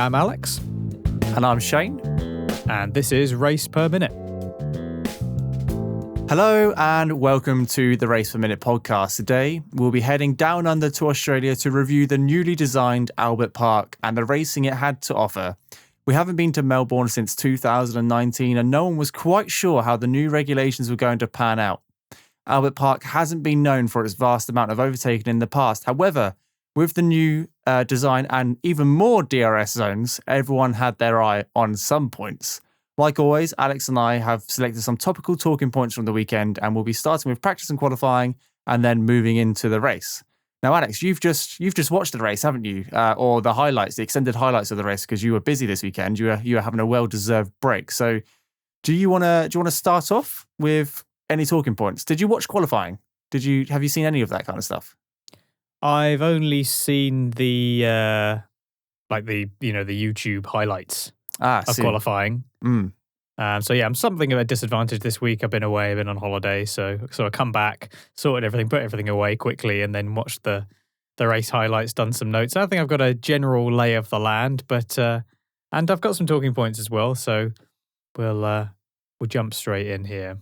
I'm Alex. And I'm Shane. And this is Race Per Minute. Hello and welcome to the Race Per Minute podcast. Today, we'll be heading down under to Australia to review the newly designed Albert Park and the racing it had to offer. We haven't been to Melbourne since 2019 and no one was quite sure how the new regulations were going to pan out. Albert Park hasn't been known for its vast amount of overtaking in the past. However, with the new design and even more DRS zones, everyone had their eye on some points. Like always, Alex and I have selected some topical talking points from the weekend, and we'll be starting with practice and qualifying, and then moving into the race. Now, Alex, you've just watched the race, haven't you? Or the highlights, the extended highlights of the race, because you were busy this weekend. You were having a well-deserved break. So, do you want to start off with any talking points? Did you watch qualifying? Have you seen any of that kind of stuff? I've only seen the YouTube highlights of qualifying. So yeah, I'm something of a disadvantage this week. I've been away, I've been on holiday, so I come back, sorted everything, put everything away quickly, and then watched the race highlights, done some notes. I think I've got a general lay of the land, but and I've got some talking points as well. So we'll jump straight in here.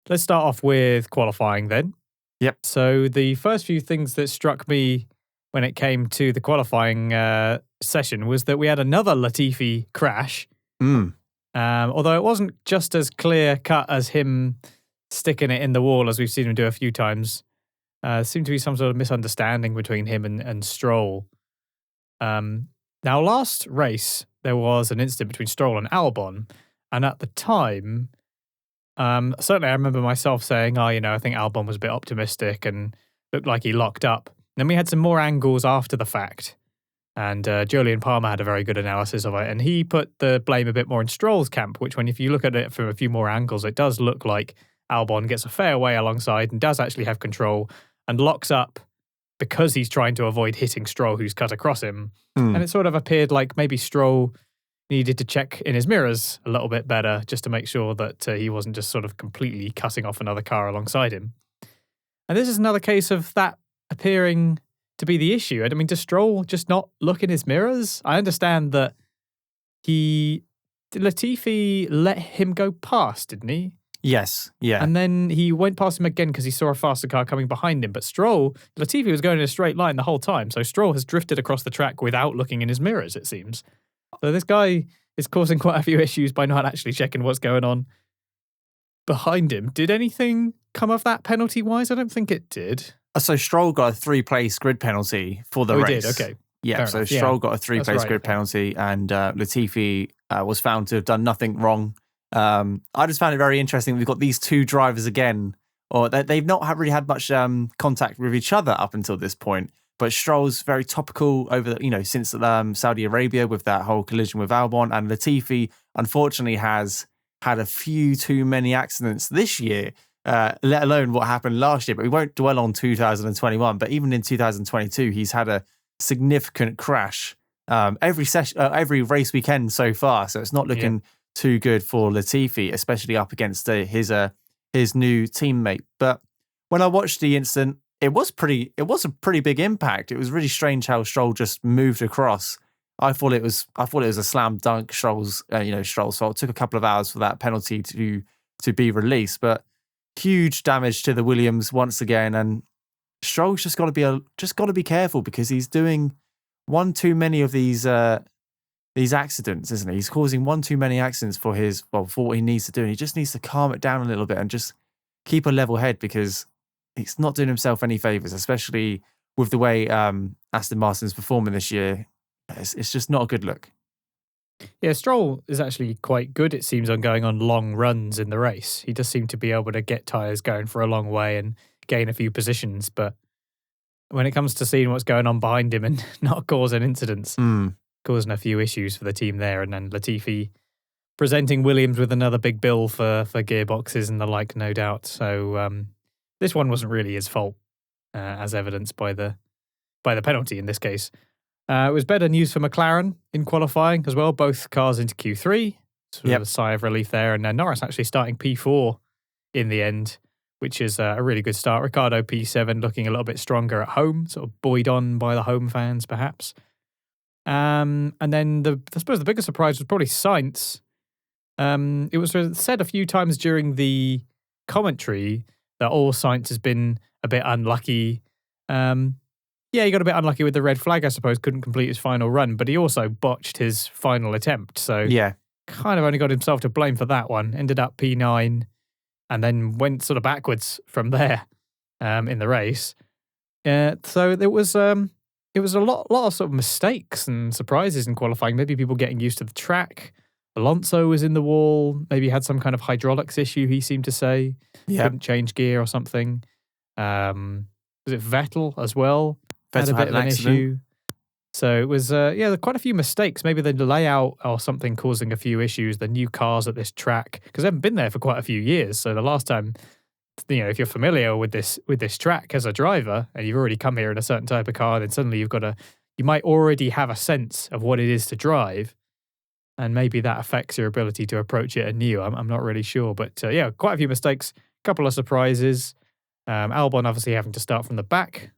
Let's start off with qualifying then. Yep. So the first few things that struck me when it came to the qualifying session was that we had another Latifi crash. Although it wasn't just as clear cut as him sticking it in the wall as we've seen him do a few times. There seemed to be some sort of misunderstanding between him and Stroll. Now, last race, there was an incident between Stroll and Albon. And at the time, certainly I remember myself saying, I think Albon was a bit optimistic and looked like he locked up. Then we had some more angles after the fact. And Julian Palmer had a very good analysis of it. And he put the blame a bit more in Stroll's camp, which if you look at it from a few more angles, it does look like Albon gets a fair way alongside and does actually have control and locks up because he's trying to avoid hitting Stroll, who's cut across him. And it sort of appeared like maybe Stroll needed to check in his mirrors a little bit better just to make sure that he wasn't just sort of completely cutting off another car alongside him. And this is another case of that appearing to be the issue. I mean, does Stroll just not look in his mirrors? I understand that Latifi let him go past, didn't he? Yes, yeah. And then he went past him again because he saw a faster car coming behind him. But Latifi was going in a straight line the whole time. So Stroll has drifted across the track without looking in his mirrors, it seems. So this guy is causing quite a few issues by not actually checking what's going on behind him. Did anything come of that penalty-wise? I don't think it did. So Stroll got a 3-place grid penalty for the race. He did, okay. Yeah, fair so enough. Stroll got a 3-place grid penalty and Latifi was found to have done nothing wrong. I just found it very interesting. We've got these two drivers again, or they've not really had much contact with each other up until this point. But Stroll's very topical over since Saudi Arabia with that whole collision with Albon, and Latifi unfortunately has had a few too many accidents this year. Let alone what happened last year, but we won't dwell on 2021. But even in 2022, he's had a significant crash every race weekend so far. So it's not looking too good for Latifi, especially up against his new teammate. But when I watched the incident, it was a pretty big impact. It was really strange how Stroll just moved across. I thought it was a slam dunk. Stroll's fault. It took a couple of hours for that penalty to be released, but huge damage to the Williams once again, and Stroll's just got to be careful because he's doing one too many of these accidents, isn't he? He's causing one too many accidents for what he needs to do. And he just needs to calm it down a little bit and just keep a level head because he's not doing himself any favors, especially with the way Aston Martin's performing this year. It's just not a good look. Yeah, Stroll is actually quite good, it seems, on going on long runs in the race. He does seem to be able to get tyres going for a long way and gain a few positions. But when it comes to seeing what's going on behind him and not causing incidents, causing a few issues for the team there. And then Latifi presenting Williams with another big bill for gearboxes and the like, no doubt. So this one wasn't really his fault, as evidenced by the penalty in this case. It was better news for McLaren in qualifying as well. Both cars into Q3. Sort of a sigh of relief there. And Norris actually starting P4 in the end, which is a really good start. Ricciardo P7 looking a little bit stronger at home, sort of buoyed on by the home fans perhaps. And then I suppose the biggest surprise was probably Sainz. It was said a few times during the commentary that Sainz has been a bit unlucky. He got a bit unlucky with the red flag, I suppose, couldn't complete his final run, but he also botched his final attempt. So kind of only got himself to blame for that one. Ended up P9 and then went sort of backwards from there in the race. So it was a lot of sort of mistakes and surprises in qualifying. Maybe people getting used to the track. Alonso was in the wall, maybe had some kind of hydraulics issue, he seemed to say. Couldn't change gear or something. Was it Vettel as well? Vettel had a bit of an issue. So it was, quite a few mistakes. Maybe the layout or something causing a few issues, the new cars at this track, because they haven't been there for quite a few years. So the last time, if you're familiar with this track as a driver and you've already come here in a certain type of car, then suddenly you might already have a sense of what it is to drive. And maybe that affects your ability to approach it anew. I'm not really sure. But quite a few mistakes, a couple of surprises. Albon obviously having to start from the back.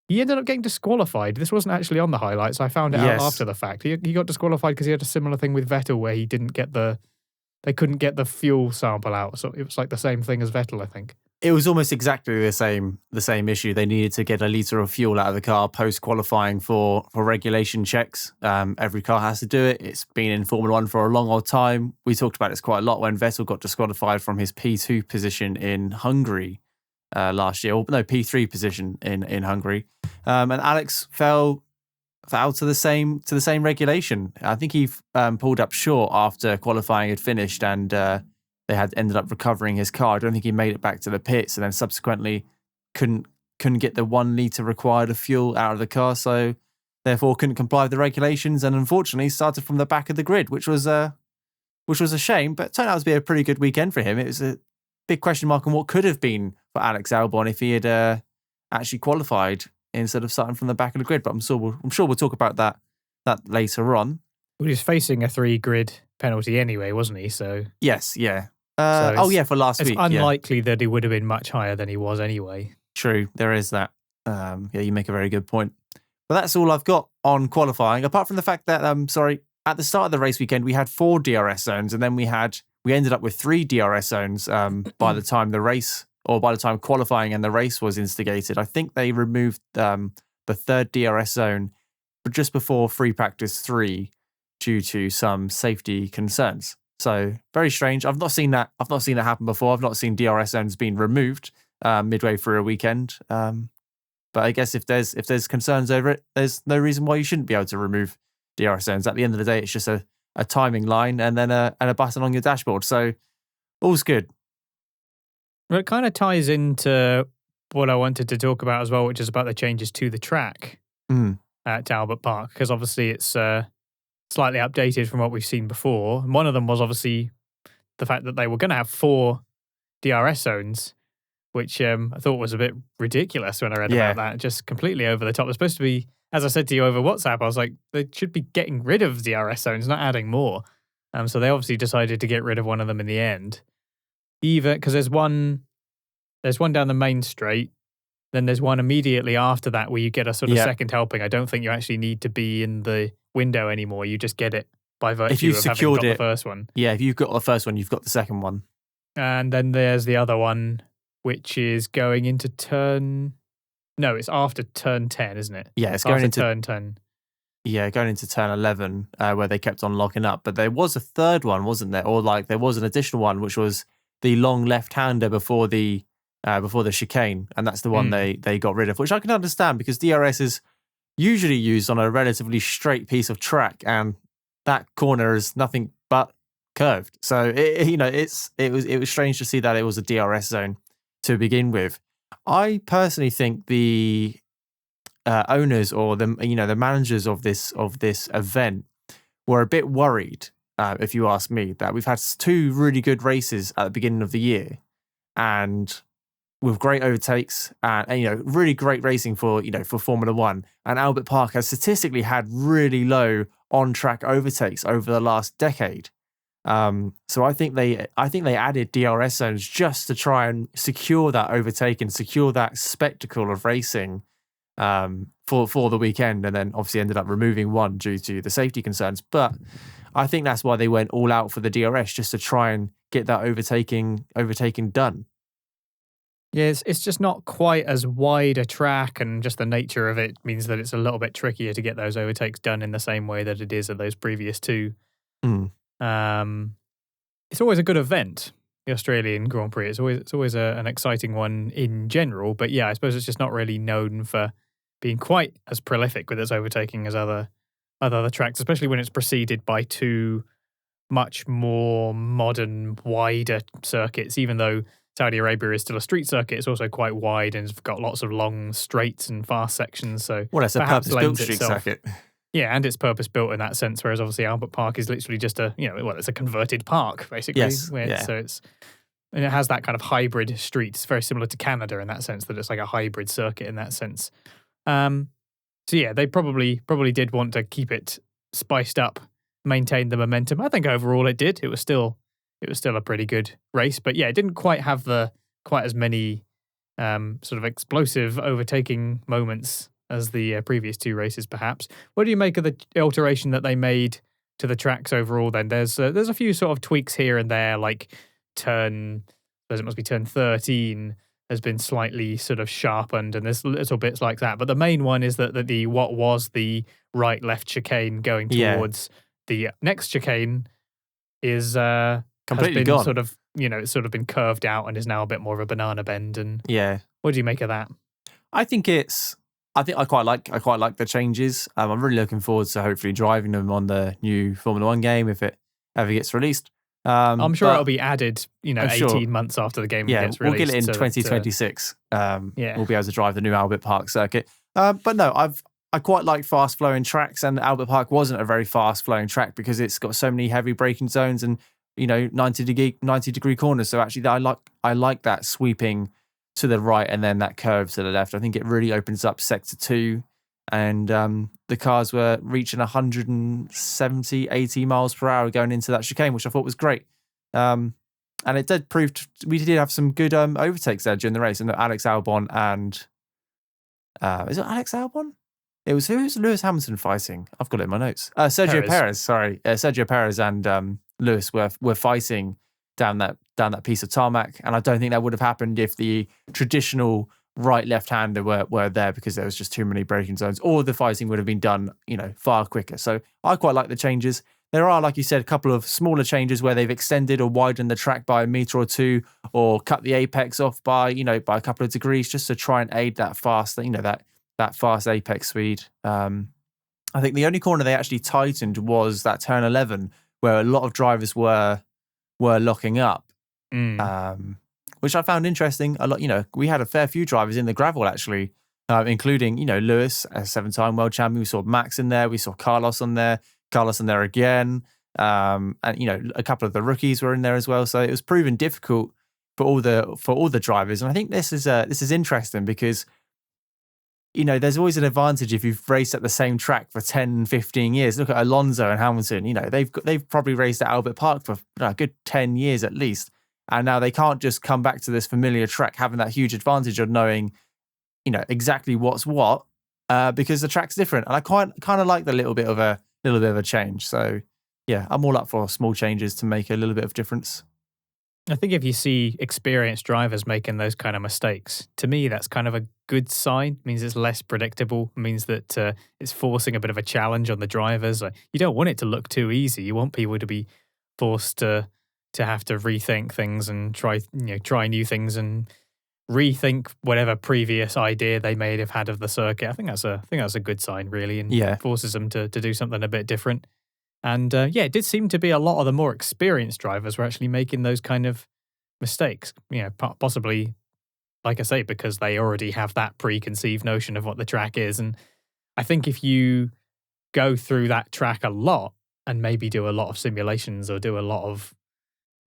He ended up getting disqualified. This wasn't actually on the highlights. I found it out after the fact. He got disqualified because he had a similar thing with Vettel where he didn't get they couldn't get the fuel sample out. So it was like the same thing as Vettel, I think. It was almost exactly the same issue. They needed to get a litre of fuel out of the car post-qualifying for regulation checks. Every car has to do it. It's been in Formula 1 for a long old time. We talked about this quite a lot when Vettel got disqualified from his P2 position in Hungary last year. Or no, P3 position in Hungary. And Alex fell to the same regulation. I think he pulled up short after qualifying had finished and they had ended up recovering his car. I don't think he made it back to the pits and then subsequently couldn't get the 1 litre required of fuel out of the car, so therefore couldn't comply with the regulations and unfortunately started from the back of the grid, which was a shame, but it turned out to be a pretty good weekend for him. It was a big question mark on what could have been for Alex Albon if he had actually qualified instead of starting from the back of the grid, but I'm sure we'll talk about that later on. Well, he was facing a 3 grid penalty anyway, wasn't he? So yes, yeah. For last week. It's unlikely that he would have been much higher than he was anyway. True, there is that. You make a very good point. But that's all I've got on qualifying, apart from the fact that, at the start of the race weekend, we had 4 DRS zones, and then we ended up with 3 DRS zones by the time qualifying and the race was instigated. I think they removed the 3rd DRS zone just before free practice 3 due to some safety concerns. So very strange. I've not seen that happen before. I've not seen DRS zones being removed midway through a weekend. But I guess if there's concerns over it, there's no reason why you shouldn't be able to remove DRS zones. At the end of the day, it's just a timing line and then a button on your dashboard. So all's good. Well, it kind of ties into what I wanted to talk about as well, which is about the changes to the track at Albert Park, because obviously it's slightly updated from what we've seen before. And one of them was obviously the fact that they were going to have 4 DRS zones, which I thought was a bit ridiculous when I read about that. Just completely over the top. It's supposed to be, as I said to you over WhatsApp, I was like, they should be getting rid of DRS zones, not adding more. So they obviously decided to get rid of one of them in the end. Even because there's one down the main straight, then there's one immediately after that where you get a sort of second helping. I don't think you actually need to be in the window anymore. You just get it by virtue of having got the first one. Yeah, if you've got the first one, you've got the second one. And then there's the other one, which is going into it's after turn 10, isn't it? Yeah, it's going into turn 10. Yeah, going into turn 11, where they kept on locking up. But there was a third one, wasn't there? Or there was an additional one, which was the long left-hander before the chicane, and that's the one they got rid of, which I can understand because DRS is usually used on a relatively straight piece of track, and that corner is nothing but curved. So it was strange to see that it was a DRS zone to begin with. I personally think the owners or the managers of this event were a bit worried, if you ask me, that we've had 2 really good races at the beginning of the year, and with great overtakes and really great racing for Formula 1. And Albert Park has statistically had really low on-track overtakes over the last decade. So I think they added DRS zones just to try and secure that overtake and secure that spectacle of racing for for the weekend, and then obviously ended up removing one due to the safety concerns. But I think that's why they went all out for the DRS, just to try and get that overtaking done. Yeah, it's just not quite as wide a track, and just the nature of it means that it's a little bit trickier to get those overtakes done in the same way that it is at those previous two. It's always a good event, the Australian Grand Prix. It's always an exciting one in general. But yeah, I suppose it's just not really known for being quite as prolific with its overtaking as other tracks, especially when it's preceded by two much more modern, wider circuits. Even though Saudi Arabia is still a street circuit, it's also quite wide and it's got lots of long straights and fast sections. So it's a purpose-built street circuit. Yeah, and it's purpose-built in that sense, whereas obviously Albert Park is literally just it's a converted park, basically. Yes, So and it has that kind of hybrid street. It's very similar to Canada in that sense, that it's like a hybrid circuit in that sense. So yeah, they probably did want to keep it spiced up, maintain the momentum. I think overall it did. It was still a pretty good race, but yeah, it didn't quite have quite as many sort of explosive overtaking moments as the previous two races, perhaps. What do you make of the alteration that they made to the tracks overall? Then there's a few sort of tweaks here and there, like turn 13 has been slightly sort of sharpened, and there's little bits like that. But the main one is that the what was the right-left chicane going towards the next chicane is completely has been gone. Sort of, it's sort of been curved out and is now a bit more of a banana bend. And what do you make of that? I quite like the changes. I'm really looking forward to hopefully driving them on the new Formula One game if it ever gets released. I'm sure it'll be added, 18 months after the game gets released. We'll get it in 2026. We'll be able to drive the new Albert Park circuit. But no, I quite like fast-flowing tracks, and Albert Park wasn't a very fast-flowing track because it's got so many heavy braking zones and 90-degree corners. So actually, I like that sweeping to the right and then that curve to the left. I think it really opens up sector 2, and the cars were reaching 170, 80 miles per hour going into that chicane, which I thought was great. And it did prove we did have some good overtakes there during the race. And Alex Albon and is it Alex Albon? Who's Lewis Hamilton fighting? I've got it in my notes. Sergio Perez. Sorry, Sergio Perez and Lewis were fighting down that piece of tarmac, and I don't think that would have happened if the traditional right-left-hander were there, because there was just too many braking zones, or the fighting would have been done, far quicker. So I quite like the changes. There are, like you said, a couple of smaller changes where they've extended or widened the track by a meter or two, or cut the apex off by a couple of degrees, just to try and aid that fast, that fast apex speed. I think the only corner they actually tightened was that turn 11, where a lot of drivers were locking up, which I found interesting. A lot, we had a fair few drivers in the gravel actually, including Lewis, a 7-time world champion. We saw Max in there. We saw Carlos on there again, and a couple of the rookies were in there as well. So it was proven difficult for all the drivers. And I think this is interesting because there's always an advantage if you've raced at the same track for 10, 15 years. Look at Alonso and Hamilton. They've probably raced at Albert Park for a good 10 years at least. And now they can't just come back to this familiar track having that huge advantage of knowing, exactly what's what, because the track's different. And I kind of like the little bit of a change. So yeah, I'm all up for small changes to make a little bit of difference. I think if you see experienced drivers making those kind of mistakes, to me, that's kind of a good sign. It means it's less predictable. It means that it's forcing a bit of a challenge on the drivers. You don't want it to look too easy. You want people to be forced to have to rethink things and try new things and rethink whatever previous idea they may have had of the circuit. I think that's a good sign, really, and forces them to do something a bit different. And it did seem to be a lot of the more experienced drivers were actually making those kind of mistakes. Possibly, like I say, because they already have that preconceived notion of what the track is. And I think if you go through that track a lot and maybe do a lot of simulations or do a lot of,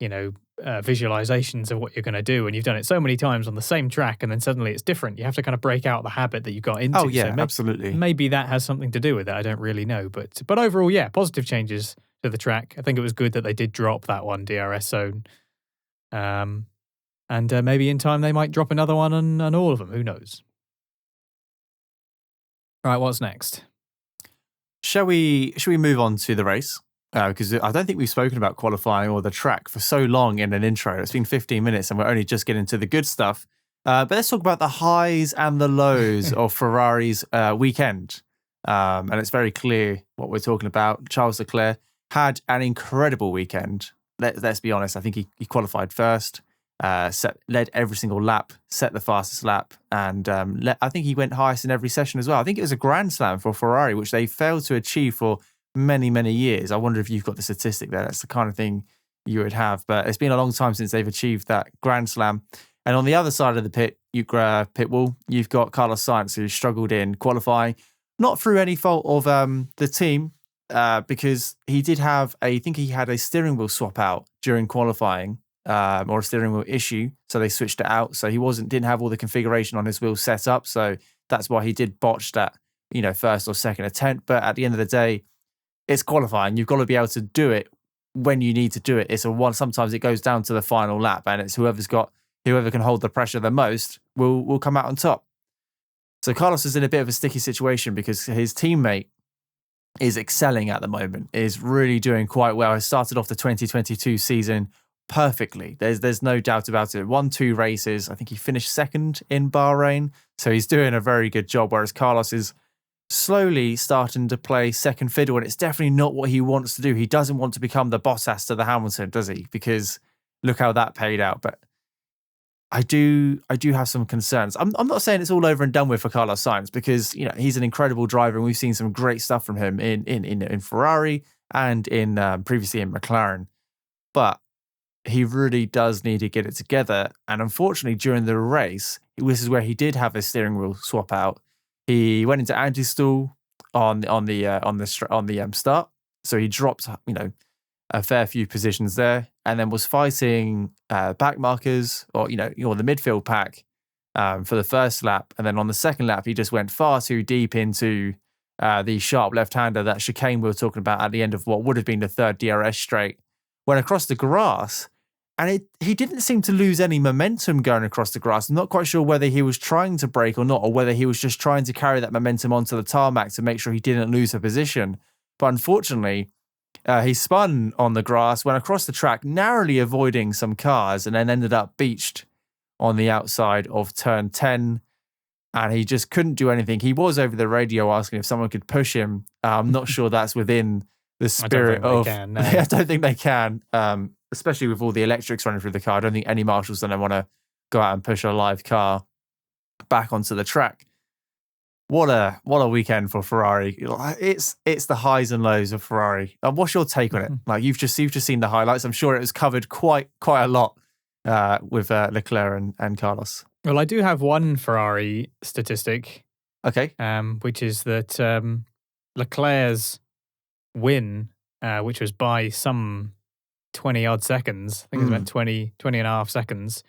visualizations of what you're going to do, and you've done it so many times on the same track, and then suddenly it's different, you have to kind of break out the habit that you got into. Oh yeah, absolutely. Maybe that has something to do with it. I don't really know, but overall, yeah, positive changes to the track. I think it was good that they did drop that one DRS zone, and maybe in time they might drop another one on all of them. Who knows? Right, what's next? Shall we move on to the race? Because I don't think we've spoken about qualifying or the track for so long in an intro. It's been 15 minutes and we're only just getting to the good stuff. But let's talk about the highs and the lows of Ferrari's weekend. And it's very clear what we're talking about. Charles Leclerc had an incredible weekend. Let's be honest. I think he qualified first, led every single lap, set the fastest lap, and I think he went highest in every session as well. I think it was a Grand Slam for Ferrari, which they failed to achieve for many, many years. I wonder if you've got the statistic there. That's the kind of thing you would have. But it's been a long time since they've achieved that Grand Slam. And on the other side of the pit wall, you've got Carlos Sainz, who struggled in qualifying, not through any fault of the team, because he did have I think he had a steering wheel swap out during qualifying, or a steering wheel issue. So they switched it out. So he didn't have all the configuration on his wheel set up. So that's why he did botch that, first or second attempt. But at the end of the day, it's qualifying. You've got to be able to do it when you need to do it. Sometimes it goes down to the final lap, and it's whoever can hold the pressure the most will come out on top. So Carlos is in a bit of a sticky situation because his teammate is excelling at the moment, is really doing quite well. He started off the 2022 season perfectly. There's no doubt about it. Won 2 races. I think he finished second in Bahrain. So he's doing a very good job, whereas Carlos is slowly starting to play second fiddle, and it's definitely not what he wants to do. He doesn't want to become the Bottas to the Hamilton, does he? Because look how that paid out. But I do have some concerns. I'm not saying it's all over and done with for Carlos Sainz, because he's an incredible driver, and we've seen some great stuff from him in Ferrari and in previously in McLaren. But he really does need to get it together. And unfortunately, during the race, this is where he did have a steering wheel swap out. He went into anti-stall on the start, so he dropped a fair few positions there, and then was fighting back markers or the midfield pack for the first lap, and then on the second lap he just went far too deep into the sharp left-hander, that chicane we were talking about at the end of what would have been the third DRS straight. Went across the grass, and he didn't seem to lose any momentum going across the grass. I'm not quite sure whether he was trying to brake or not, or whether he was just trying to carry that momentum onto the tarmac to make sure he didn't lose a position. But unfortunately, he spun on the grass, went across the track, narrowly avoiding some cars, and then ended up beached on the outside of turn 10. And he just couldn't do anything. He was over the radio asking if someone could push him. I'm not sure that's within the spirit of... I don't think they can. Especially with all the electrics running through the car. I don't think any marshals don't want to go out and push a live car back onto the track. What a weekend for Ferrari. It's the highs and lows of Ferrari. What's your take on it? Like you've just seen the highlights. I'm sure it was covered quite a lot with Leclerc and Carlos. Well, I do have one Ferrari statistic. Okay. Which is that Leclerc's win, which was by some 20 odd seconds. I think it was about 20 and a half seconds.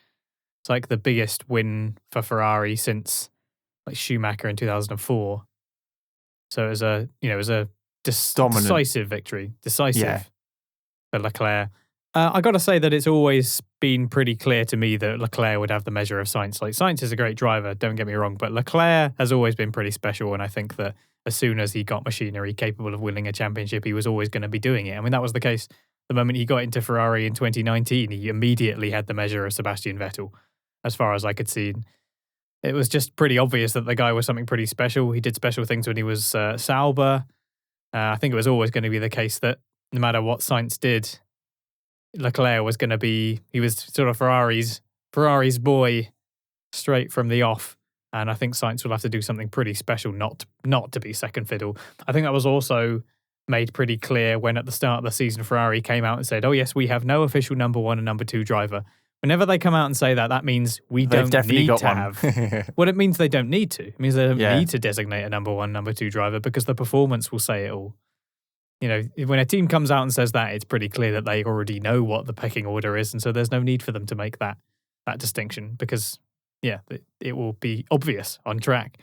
It's like the biggest win for Ferrari since like Schumacher in 2004. So it was a decisive victory. Decisive for Leclerc. I got to say that it's always been pretty clear to me that Leclerc would have the measure of Sainz. Like Sainz is a great driver, don't get me wrong, but Leclerc has always been pretty special, and I think that as soon as he got machinery capable of winning a championship, he was always going to be doing it. I mean, that was the case the moment he got into Ferrari in 2019. He immediately had the measure of Sebastian Vettel, as far as I could see. It was just pretty obvious that the guy was something pretty special. He did special things when he was Sauber. I think it was always going to be the case that no matter what Sainz did, Leclerc was going to be, he was sort of Ferrari's boy straight from the off. And I think Sainz will have to do something pretty special not to be second fiddle. I think that was also made pretty clear when at the start of the season Ferrari came out and said, oh yes, we have no official number 1 and number 2 driver. Whenever they come out and say that, that means we don't need to have. Well, it means they don't need to. It means they don't need to designate a number 1, number 2 driver, because the performance will say it all. When a team comes out and says that, it's pretty clear that they already know what the pecking order is, and so there's no need for them to make that distinction, because it will be obvious on track.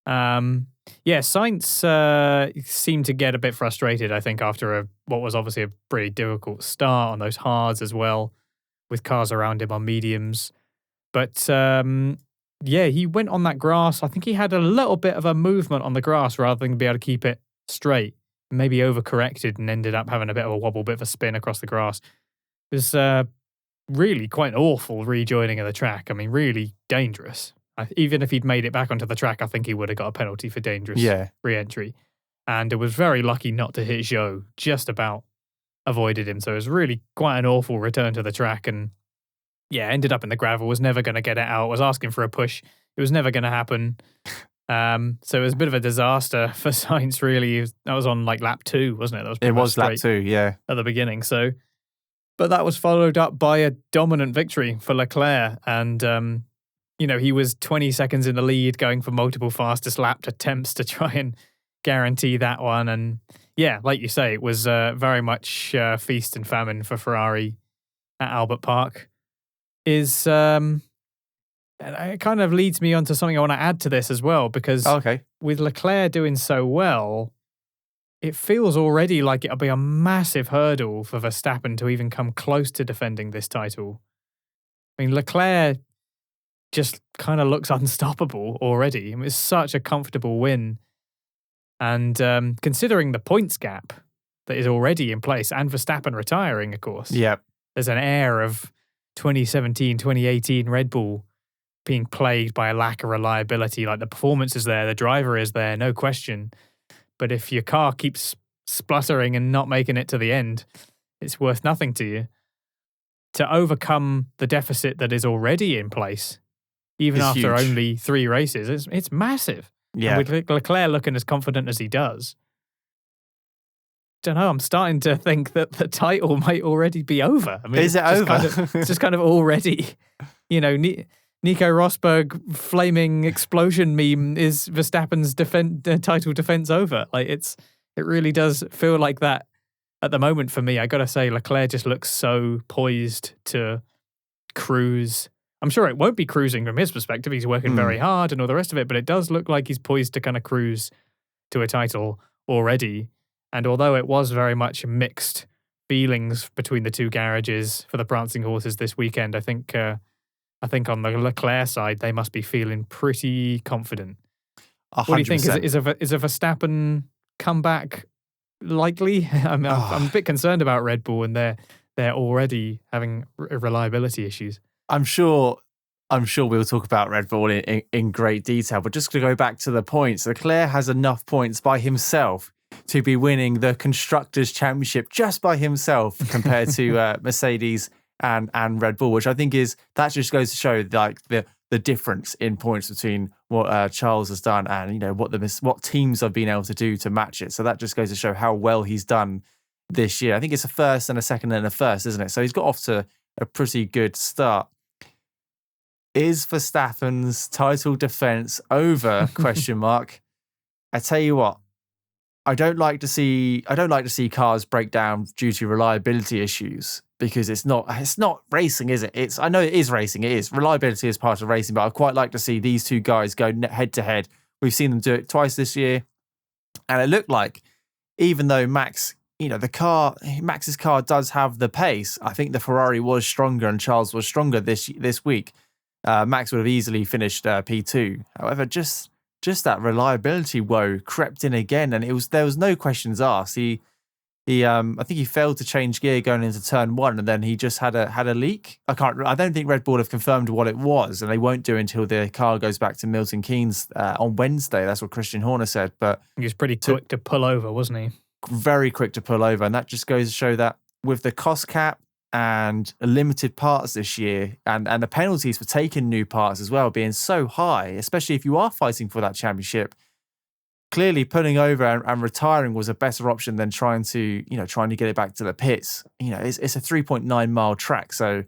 Sainz seemed to get a bit frustrated, I think, after what was obviously a pretty difficult start on those hards as well, with cars around him on mediums. But yeah, he went on that grass. I think he had a little bit of a movement on the grass rather than be able to keep it straight. Maybe overcorrected and ended up having a bit of a wobble, bit of a spin across the grass. It was really quite awful rejoining of the track. I mean, really dangerous. Even if he'd made it back onto the track, I think he would have got a penalty for dangerous re-entry. And it was very lucky not to hit Zhou, just about avoided him. So it was really quite an awful return to the track. And yeah, ended up in the gravel, was never going to get it out, was asking for a push. It was never going to happen. So it was a bit of a disaster for Sainz, really. That was on like lap 2, wasn't it? It was lap 2, yeah. At the beginning. So, but that was followed up by a dominant victory for Leclerc. And, he was 20 seconds in the lead, going for multiple fastest lap attempts to try and guarantee that one. And yeah, like you say, it was very much feast and famine for Ferrari at Albert Park. It kind of leads me on to something I want to add to this as well, because with Leclerc doing so well, it feels already like it'll be a massive hurdle for Verstappen to even come close to defending this title. I mean, Leclerc just kind of looks unstoppable already. I mean, it's such a comfortable win. And considering the points gap that is already in place, and Verstappen retiring, of course, there's an air of 2017, 2018 Red Bull being plagued by a lack of reliability. Like, the performance is there, the driver is there, no question. But if your car keeps spluttering and not making it to the end, it's worth nothing to you. To overcome the deficit that is already in place, even it's after huge. only 3 races, it's massive. Yeah. And with Leclerc looking as confident as he does, don't know, I'm starting to think that the title might already be over. I mean, is it over? It's just kind of already, Nico Rosberg flaming explosion meme is Verstappen's title defense over. Like, it really does feel like that at the moment for me. I got to say, Leclerc just looks so poised to cruise. I'm sure it won't be cruising from his perspective. He's working very hard and all the rest of it, but it does look like he's poised to kind of cruise to a title already. And although it was very much mixed feelings between the two garages for the Prancing Horses this weekend, I think on the Leclerc side, they must be feeling pretty confident. 100%. What do you think? Is a Verstappen comeback likely? I'm a bit concerned about Red Bull, and they're already having reliability issues. I'm sure we'll talk about Red Bull in great detail, but just to go back to the points, Leclerc has enough points by himself to be winning the Constructors' Championship just by himself compared to Mercedes and Red Bull, which I think that just goes to show like the difference in points between what Charles has done and what teams have been able to do to match it. So that just goes to show how well he's done this year. I think it's a first and a second and a first, isn't it? So he's got off to a pretty good start. Is Verstappen's title defense over? ? I tell you what, I don't like to see cars break down due to reliability issues, because it's not racing, is it? I know it is racing. It is. Reliability is part of racing, but I quite like to see these two guys go head to head. We've seen them do it twice this year, and it looked like, even though Max's car does have the pace, I think the Ferrari was stronger and Charles was stronger this week. Max would have easily finished P2. However, just that reliability woe crept in again, and there was no questions asked. I think he failed to change gear going into turn 1, and then he just had a leak. I don't think Red Bull have confirmed what it was, and they won't do until the car goes back to Milton Keynes on Wednesday. That's what Christian Horner said. But he was pretty quick to pull over, wasn't he? Very quick to pull over, and that just goes to show that with the cost cap and limited parts this year, and the penalties for taking new parts as well being so high, especially if you are fighting for that championship, clearly pulling over and retiring was a better option than trying to get it back to the pits. It's a 3.9 mile track, so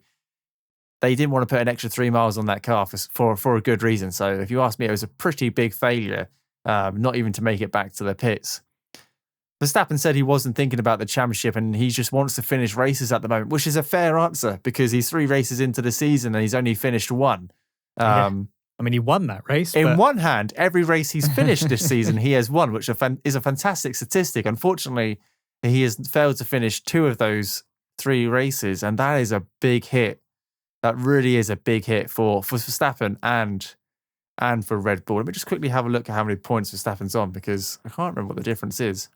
they didn't want to put an extra 3 miles on that car for a good reason. So if you ask me, it was a pretty big failure, not even to make it back to the pits. Verstappen said he wasn't thinking about the championship and he just wants to finish races at the moment, which is a fair answer because he's 3 races into the season and he's only finished 1. I mean, he won that race. In one hand, every race he's finished this season, he has won, which is a fantastic statistic. Unfortunately, he has failed to finish 2 of those 3 races, and that is a big hit. That really is a big hit for Verstappen and and for Red Bull. Let me just quickly have a look at how many points Verstappen's on, because I can't remember what the difference is.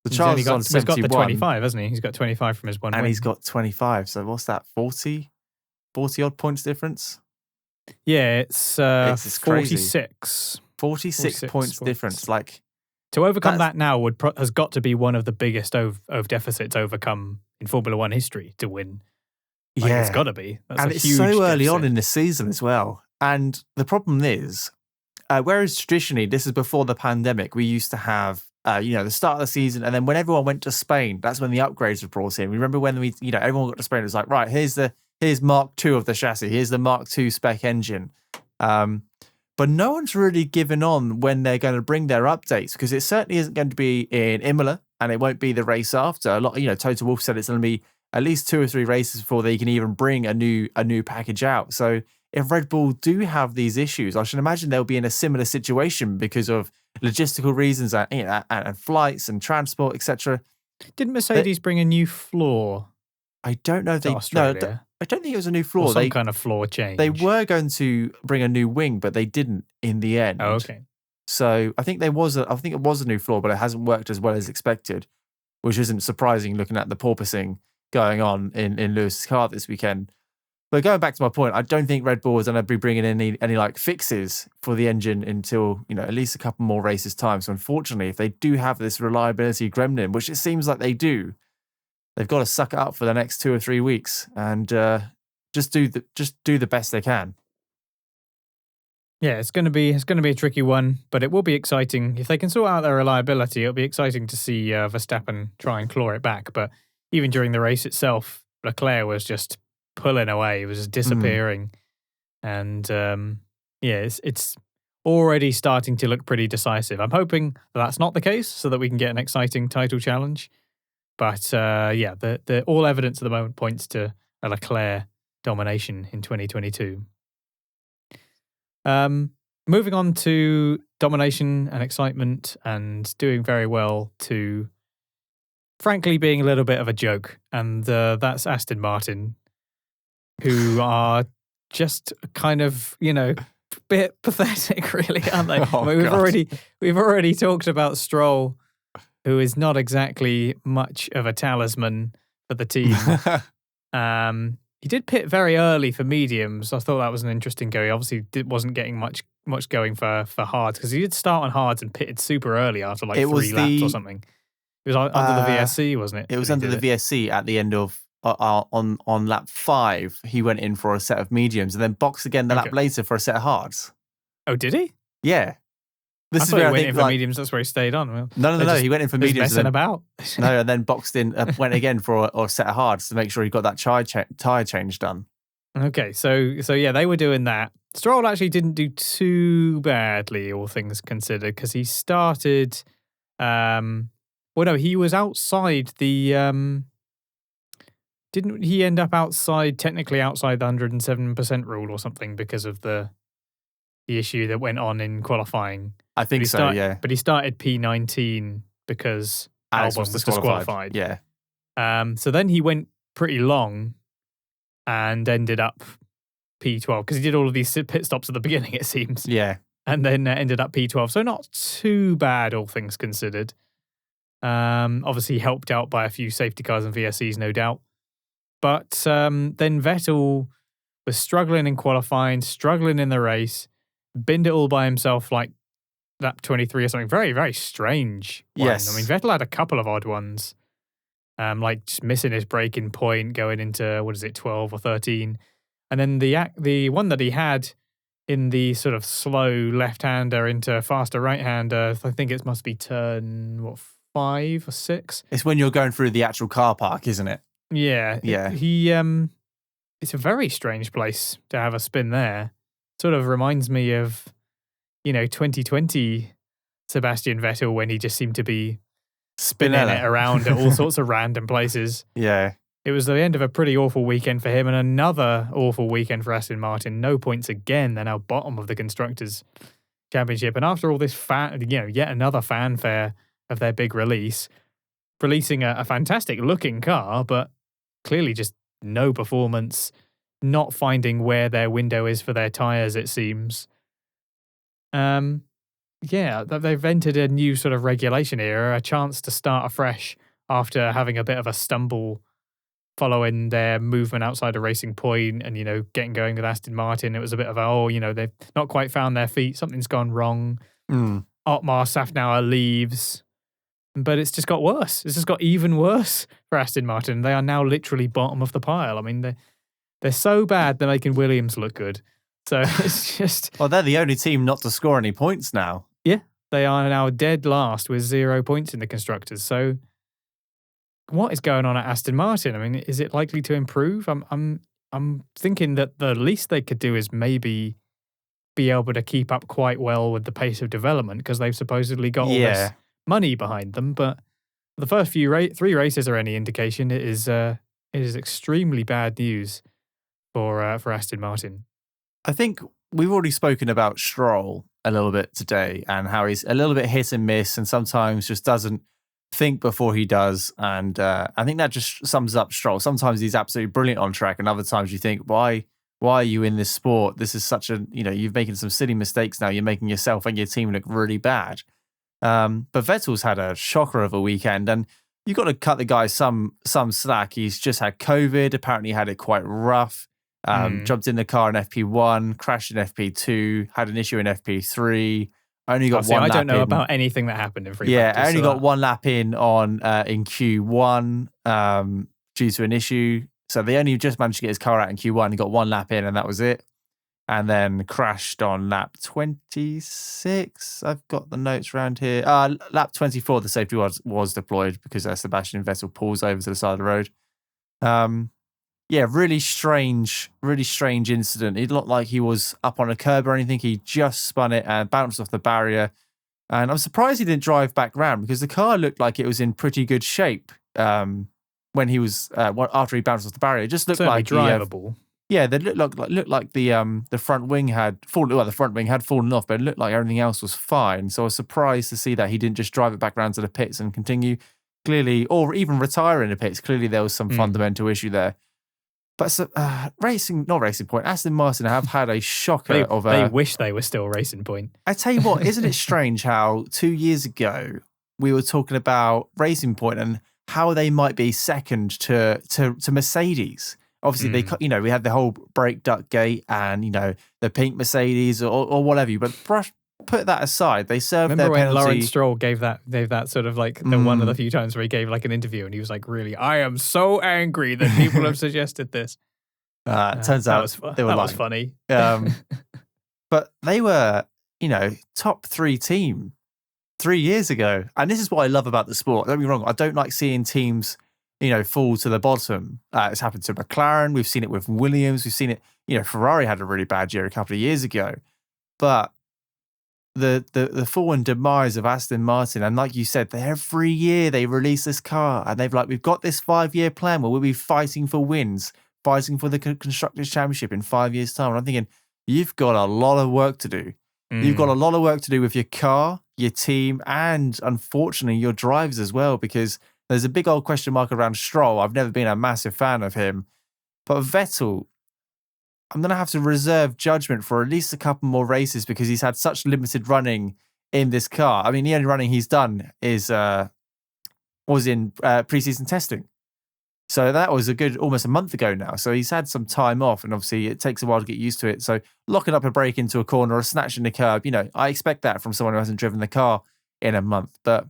The Charles is on 71. He's got the 25, hasn't he? He's got 25 from his one and win. he's got 25. So what's that, 40 odd points difference? Yeah, it's 46. 46 points difference. Like, to overcome that now has got to be one of the biggest of deficits overcome in Formula One history to win. Like, it's got to be. That's and a it's huge so early deficit on in the season as well. And the problem is, whereas traditionally, this is before the pandemic, we used to have, the start of the season, and then when everyone went to Spain, that's when the upgrades were brought in. Remember when everyone got to Spain, it was like, right, here's Mark II of the chassis, here's the Mark II spec engine. But no one's really given on when they're going to bring their updates, because it certainly isn't going to be in Imola, and it won't be the race after. A lot, Toto Wolff said it's going to be at least 2 or 3 races before they can even bring a new package out. So if Red Bull do have these issues, I should imagine they'll be in a similar situation because of logistical reasons and flights and transport, etc. Didn't Mercedes bring a new floor? I don't know if they. Australia? I don't think it was a new floor. Or some kind of floor change. They were going to bring a new wing, but they didn't in the end. Oh, okay. So I think it was a new floor, but it hasn't worked as well as expected, which isn't surprising looking at the porpoising going on in Lewis's car this weekend. But going back to my point, I don't think Red Bull is going to be bringing any like fixes for the engine until at least a couple more races time. So unfortunately, if they do have this reliability gremlin, which it seems like they do, they've got to suck it up for the next 2 or 3 weeks and just do the best they can. Yeah, it's going to be a tricky one, but it will be exciting if they can sort out their reliability. It'll be exciting to see Verstappen try and claw it back. But even during the race itself, Leclerc was just pulling away. It was just disappearing, and it's already starting to look pretty decisive. I'm hoping that's not the case, so that we can get an exciting title challenge. But the all evidence at the moment points to a Leclerc domination in 2022. Moving on to domination and excitement and doing very well to, frankly, being a little bit of a joke. And that's Aston Martin, who are just kind of, bit pathetic, really, aren't they? We've already talked about Stroll, who is not exactly much of a talisman for the team. He did pit very early for mediums. I thought that was an interesting go. He obviously wasn't getting much going for hards, because he did start on hards and pitted super early after 3 laps or something. It was under the VSC, wasn't it? It was under the VSC at the end of on lap 5. He went in for a set of mediums and then boxed again the lap later for a set of hards. Oh, did he? Yeah. This is where he went in for mediums. That's where he stayed on. Well, no. He went in for mediums. Messing about. No, and then boxed in. Went again for a set of hards to make sure he got that tire change done. Okay, so yeah, they were doing that. Stroll actually didn't do too badly, all things considered, because he started. He was outside the. Didn't he end up technically outside the 107% rule or something because of the issue that went on in qualifying? I think so, yeah. But he started P19 because Albon was disqualified. Yeah. So then he went pretty long and ended up P12 because he did all of these pit stops at the beginning, it seems. Yeah. And then ended up P12. So not too bad, all things considered. Obviously helped out by a few safety cars and VSCs, no doubt. But then Vettel was struggling in qualifying, struggling in the race, binned it all by himself like lap 23 or something. Very, very strange one. Yes. I mean, Vettel had a couple of odd ones, like just missing his braking point, going into, 12 or 13. And then the one that he had in the sort of slow left-hander into faster right-hander, I think it must be turn, 5 or 6? It's when you're going through the actual car park, isn't it? Yeah. Yeah. It's a very strange place to have a spin there. Sort of reminds me of, 2020 Sebastian Vettel when he just seemed to be spinning it around at all sorts of random places. Yeah. It was the end of a pretty awful weekend for him and another awful weekend for Aston Martin. No points again. They're now bottom of the Constructors' Championship. And after all this, yet another fanfare of their big release, releasing a fantastic looking car, but clearly just no performance, not finding where their window is for their tyres, it seems. They've entered a new sort of regulation here, a chance to start afresh after having a bit of a stumble following their movement outside of Racing Point and, getting going with Aston Martin. It was a bit of they've not quite found their feet. Something's gone wrong. Otmar Safnauer leaves. But it's just got worse. It's just got even worse for Aston Martin. They are now literally bottom of the pile. I mean, they're so bad they're making Williams look good. So it's just... Well, they're the only team not to score any points now. Yeah, they are now dead last with 0 points in the Constructors. So what is going on at Aston Martin? I mean, is it likely to improve? I'm thinking that the least they could do is maybe be able to keep up quite well with the pace of development because they've supposedly got all this money behind them. But the first three races are any indication, it is extremely bad news for Aston Martin. I think we've already spoken about Stroll a little bit today and how he's a little bit hit and miss and sometimes just doesn't think before he does. And I think that just sums up Stroll. Sometimes he's absolutely brilliant on track and other times you think, why are you in this sport? This is such you're making some silly mistakes now. You're making yourself and your team look really bad. But Vettel's had a shocker of a weekend and you've got to cut the guy some slack. He's just had COVID, apparently had it quite rough. Jumped in the car in FP1, crashed in FP2, had an issue in FP3. Only got one lap I don't know in. about anything that happened in free practice. practice. Only got one lap in Q1 due to an issue. So they only just managed to get his car out in Q1. He got one lap in and that was it. And then crashed on lap 26. I've got the notes around here. Lap 24, the safety was deployed because Sebastian Vettel pulls over to the side of the road. Really strange incident. It looked like he was up on a curb or anything. He just spun it and bounced off the barrier. And I'm surprised he didn't drive back round because the car looked like it was in pretty good shape when he was after he bounced off the barrier. It just looked certainly like drivable. They looked like the front wing had fallen. Well, the front wing had fallen off, but it looked like everything else was fine. So I was surprised to see that he didn't just drive it back round to the pits and continue. Clearly, or even retire in the pits. Clearly, there was some fundamental issue there. But Racing Point, Aston Martin have had a shocker They wish they were still Racing Point. I tell you what, isn't it strange how 2 years ago we were talking about Racing Point and how they might be second to Mercedes. Obviously, we had the whole brake duct gate and the pink Mercedes or whatever. But put that aside. They served Remember their when penalty. Lawrence Stroll gave that sort of like the one of the few times where he gave like an interview and he was like, really, I am so angry that people have suggested this. Turns out they were lying. That was funny. But they were, top 3 team 3 years ago. And this is what I love about the sport. Don't get me wrong. I don't like seeing teams, fall to the bottom. It's happened to McLaren. We've seen it with Williams. We've seen it, Ferrari had a really bad year a couple of years ago. But the fall and demise of Aston Martin, and like you said, every year they release this car and we've got this 5-year plan where we'll be fighting for wins, fighting for the Constructors' Championship in 5 years' time. And I'm thinking, you've got a lot of work to do. You've got a lot of work to do with your car, your team, and unfortunately your drivers as well, because there's a big old question mark around Stroll. I've never been a massive fan of him. But Vettel, I'm going to have to reserve judgment for at least a couple more races because he's had such limited running in this car. I mean, the only running he's done was in preseason testing. So that was almost a month ago now. So he's had some time off and obviously it takes a while to get used to it. So locking up a brake into a corner or snatching the curb, I expect that from someone who hasn't driven the car in a month. But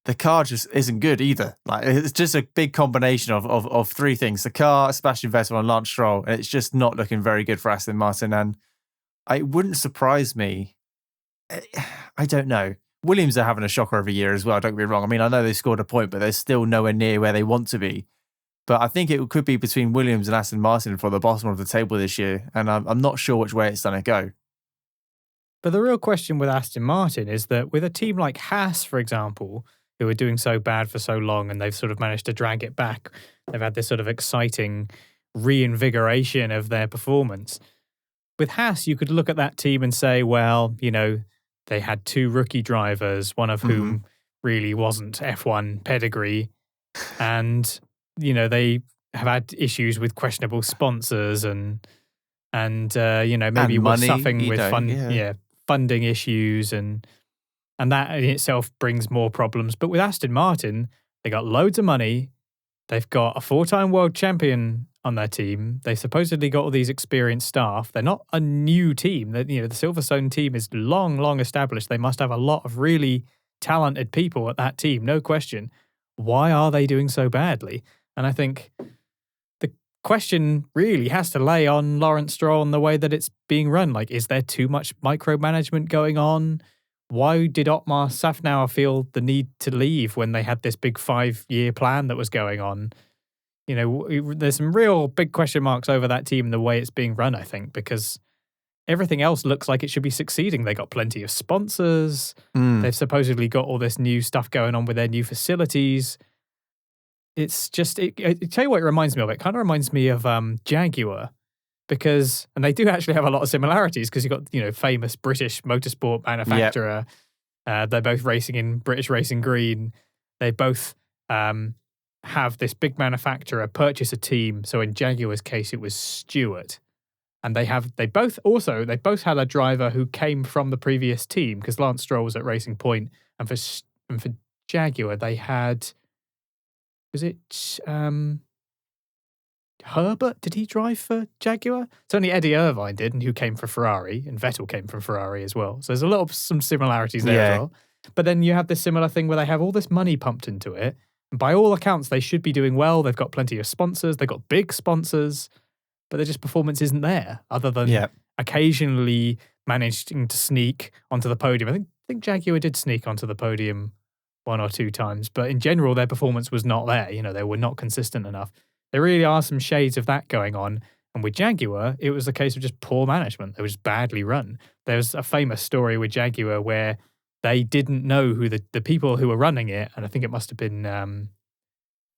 the car just isn't good either. Like it's just a big combination of 3 things: the car, Sebastian Vettel, and Lance Stroll, and it's just not looking very good for Aston Martin. And it wouldn't surprise me. I don't know. Williams are having a shocker of a year as well. Don't get me wrong. I mean, I know they scored a point, but they're still nowhere near where they want to be. But I think it could be between Williams and Aston Martin for the bottom of the table this year, and I'm not sure which way it's going to go. But the real question with Aston Martin is that with a team like Haas, for example, who were doing so bad for so long and they've sort of managed to drag it back. They've had this sort of exciting reinvigoration of their performance. With Haas, you could look at that team and say, well, they had 2 rookie drivers, one of whom really wasn't F1 pedigree. And, they have had issues with questionable sponsors and maybe and were money, suffering with funding issues, and that in itself brings more problems. But with Aston Martin, they got loads of money. They've got a 4-time world champion on their team. They supposedly got all these experienced staff. They're not a new team. The Silverstone team is long established. They must have a lot of really talented people at that team, no question. Why are they doing so badly? And I think the question really has to lay on Lawrence Stroll and the way that it's being run. Like, is there too much micromanagement going on? Why did Otmar Safnauer feel the need to leave when they had this big 5-year plan that was going on? There's some real big question marks over that team and the way it's being run, I think, because everything else looks like it should be succeeding. They got plenty of sponsors. They've supposedly got all this new stuff going on with their new facilities. It's just, I tell you what it reminds me of. It kind of reminds me of Jaguar, and they do actually have a lot of similarities because you've got, famous British motorsport manufacturer. Yep. They're both racing in British Racing Green. They both have this big manufacturer purchase a team. So in Jaguar's case, it was Stewart. And they both had a driver who came from the previous team because Lance Stroll was at Racing Point. And for Jaguar, they had, was it Herbert? Did he drive for Jaguar? It's only Eddie Irvine did, and who came from Ferrari, and Vettel came from Ferrari as well. So there's some similarities there as well. But then you have this similar thing where they have all this money pumped into it. And by all accounts, they should be doing well. They've got plenty of sponsors. They've got big sponsors. But their just performance isn't there, other than occasionally managing to sneak onto the podium. I think Jaguar did sneak onto the podium 1 or 2 times. But in general, their performance was not there. They were not consistent enough. There really are some shades of that going on. And with Jaguar, it was a case of just poor management. They were just badly run. There's a famous story with Jaguar where they didn't know who the people who were running it, and I think it must have been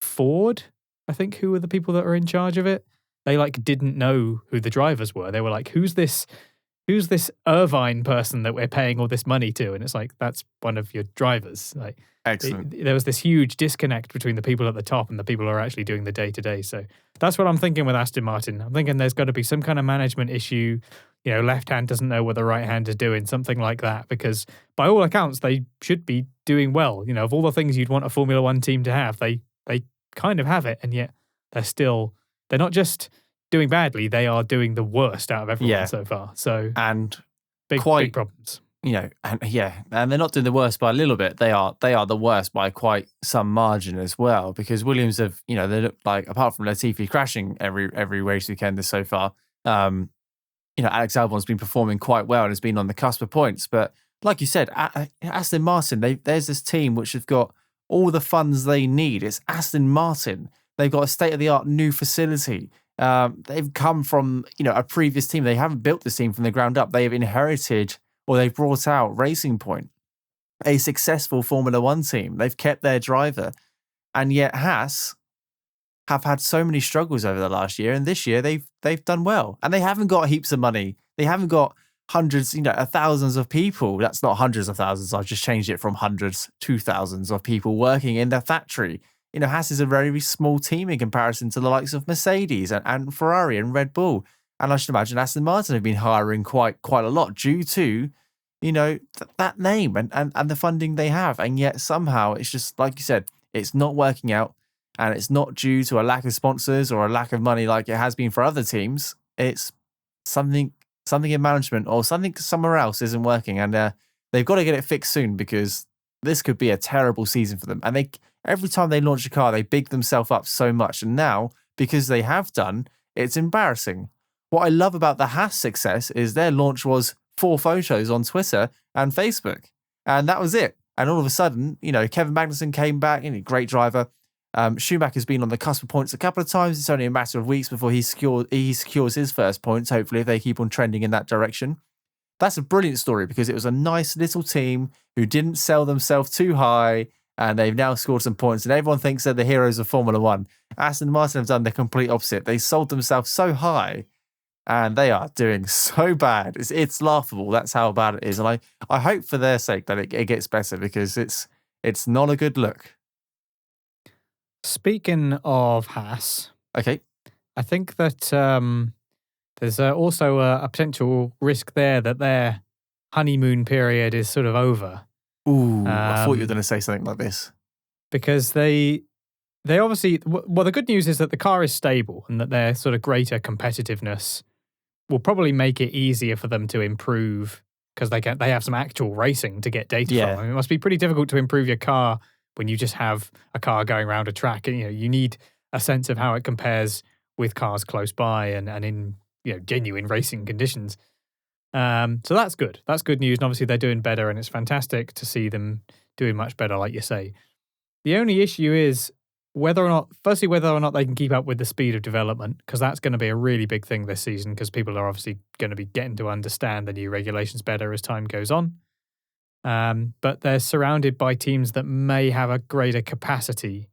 Ford, I think, who were the people that were in charge of it. They didn't know who the drivers were. They were like, who's this Irvine person that we're paying all this money to? And it's like, that's one of your drivers. Excellent. There was this huge disconnect between the people at the top and the people who are actually doing the day-to-day. So that's what I'm thinking with Aston Martin. I'm thinking there's got to be some kind of management issue. Left hand doesn't know what the right hand is doing, something like that. Because by all accounts, they should be doing well. Of all the things you'd want a Formula One team to have, they kind of have it. And yet they're not just doing badly, they are doing the worst out of everyone so far. So, and big problems. And they're not doing the worst by a little bit. They are the worst by quite some margin as well. Because Williams have, they look like, apart from Latifi crashing every race weekend so far, Alex Albon's been performing quite well and has been on the cusp of points. But like you said, Aston Martin, there's this team which have got all the funds they need. It's Aston Martin. They've got a state-of-the-art new facility. They've come from, a previous team. They haven't built this team from the ground up. They have inherited, or they've brought out Racing Point, a successful Formula One team. They've kept their driver. And yet Haas have had so many struggles over the last year. And this year they've done well. And they haven't got heaps of money. They haven't got hundreds, thousands of people. That's not hundreds of thousands. I've just changed it from hundreds to thousands of people working in their factory. Haas is a very small team in comparison to the likes of Mercedes and Ferrari and Red Bull. And I should imagine Aston Martin have been hiring quite a lot due to, that name and the funding they have. And yet somehow it's just, like you said, it's not working out. And it's not due to a lack of sponsors or a lack of money like it has been for other teams. It's something in management or something somewhere else isn't working. And they've got to get it fixed soon because this could be a terrible season for them. And every time they launch a car, they big themselves up so much. And now, because they have done, it's embarrassing. What I love about the Haas success is their launch was 4 photos on Twitter and Facebook. And that was it. And all of a sudden, Kevin Magnussen came back, great driver. Schumacher's been on the cusp of points a couple of times. It's only a matter of weeks before he secures his first points, hopefully, if they keep on trending in that direction. That's a brilliant story because it was a nice little team who didn't sell themselves too high, and they've now scored some points, and everyone thinks they're the heroes of Formula One. Aston Martin have done the complete opposite. They sold themselves so high, and they are doing so bad. It's laughable. That's how bad it is. And I hope for their sake that it gets better because it's not a good look. Speaking of Haas, okay, I think that there's also a potential risk there that their honeymoon period is sort of over. Ooh, I thought you were going to say something like this. Because they obviously, well, the good news is that the car is stable and that their sort of greater competitiveness will probably make it easier for them to improve because they have some actual racing to get data from. I mean, it must be pretty difficult to improve your car when you just have a car going around a track. And, you need a sense of how it compares with cars close by and in genuine racing conditions. So that's good. That's good news. And obviously they're doing better, and it's fantastic to see them doing much better, like you say. The only issue is whether or not they can keep up with the speed of development, because that's going to be a really big thing this season, because people are obviously going to be getting to understand the new regulations better as time goes on. But they're surrounded by teams that may have a greater capacity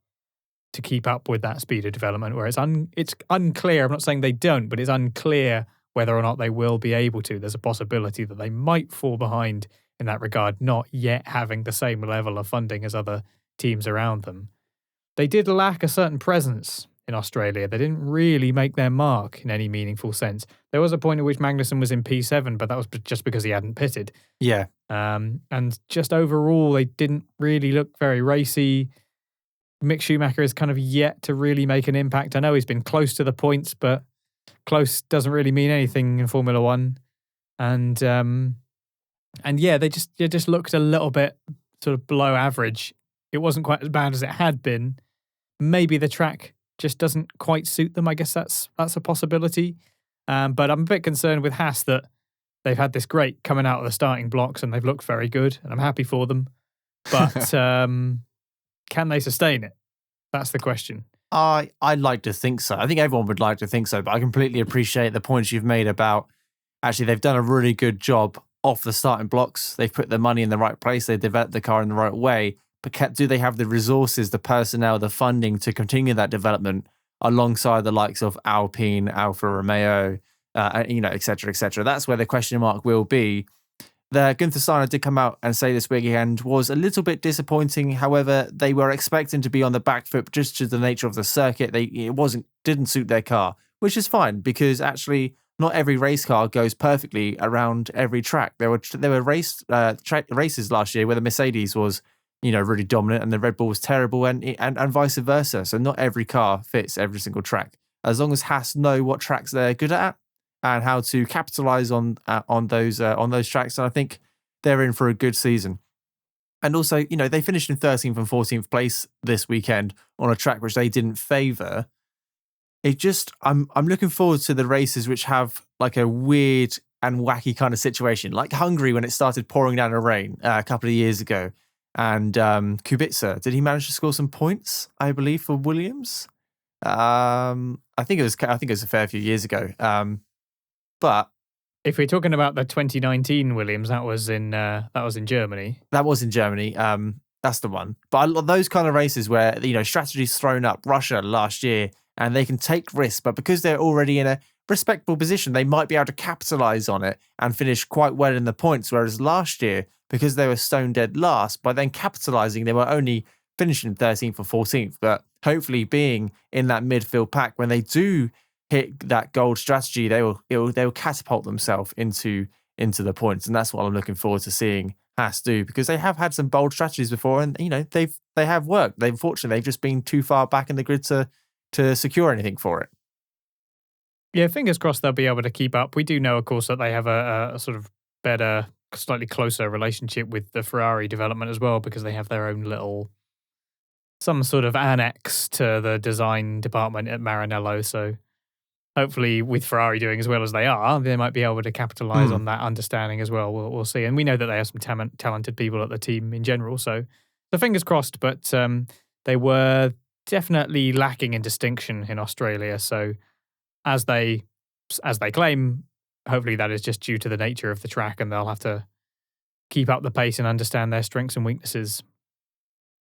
to keep up with that speed of development, where it's unclear. I'm not saying they don't, but it's unclear whether or not they will be able to. There's a possibility that they might fall behind in that regard, not yet having the same level of funding as other teams around them. They did lack a certain presence in Australia. They didn't really make their mark in any meaningful sense. There was a point at which Magnussen was in P7, but that was just because he hadn't pitted. Yeah. And just overall, they didn't really look very racy. Mick Schumacher is kind of yet to really make an impact. I know he's been close to the points, but close doesn't really mean anything in Formula One. And yeah, they just looked a little bit sort of below average. It wasn't quite as bad as it had been. Maybe the track just doesn't quite suit them. I guess that's a possibility. But I'm a bit concerned with Haas that they've had this great coming out of the starting blocks and they've looked very good, and I'm happy for them. But can they sustain it? That's the question. I'd like to think so. I think everyone would like to think so, but I completely appreciate the points you've made about actually they've done a really good job off the starting blocks. They've put the money in the right place. They've developed the car in the right way. But do they have the resources, the personnel, the funding to continue that development alongside the likes of Alpine, Alfa Romeo, et cetera, et cetera? That's where the question mark will be. The Gunther Steiner did come out and say this weekend was a little bit disappointing. However, they were expecting to be on the back foot just to the nature of the circuit. It didn't suit their car, which is fine because actually not every race car goes perfectly around every track. There were races last year where the Mercedes was really dominant and the Red Bull was terrible and vice versa. So not every car fits every single track. As long as Haas know what tracks they're good at and how to capitalize on those tracks, and I think they're in for a good season. And also, they finished in 13th and 14th place this weekend on a track which they didn't favour. I'm looking forward to the races which have like a weird and wacky kind of situation, like Hungary when it started pouring down the rain a couple of years ago. And Kubica, did he manage to score some points? I believe for Williams. I think it was a fair few years ago. But if we're talking about the 2019 Williams, that was in Germany. That was in Germany. That's the one. But those kind of races where strategy's thrown up, Russia last year, and they can take risks, but because they're already in a respectable position, they might be able to capitalize on it and finish quite well in the points. Whereas last year, because they were stone dead last, by then capitalizing, they were only finishing 13th or 14th. But hopefully, being in that midfield pack, when they do hit that gold strategy, they will catapult themselves into the points, and that's what I'm looking forward to seeing Haas do, because they have had some bold strategies before, and they have worked. They've just been too far back in the grid to secure anything for it. Yeah, fingers crossed they'll be able to keep up. We do know, of course, that they have a sort of better, slightly closer relationship with the Ferrari development as well, because they have their own some sort of annex to the design department at Maranello. So hopefully with Ferrari doing as well as they are, they might be able to capitalize on that understanding as well. We'll see. And we know that they have some talented people at the team in general. So fingers crossed, but they were definitely lacking in distinction in Australia. So as they claim, hopefully that is just due to the nature of the track, and they'll have to keep up the pace and understand their strengths and weaknesses.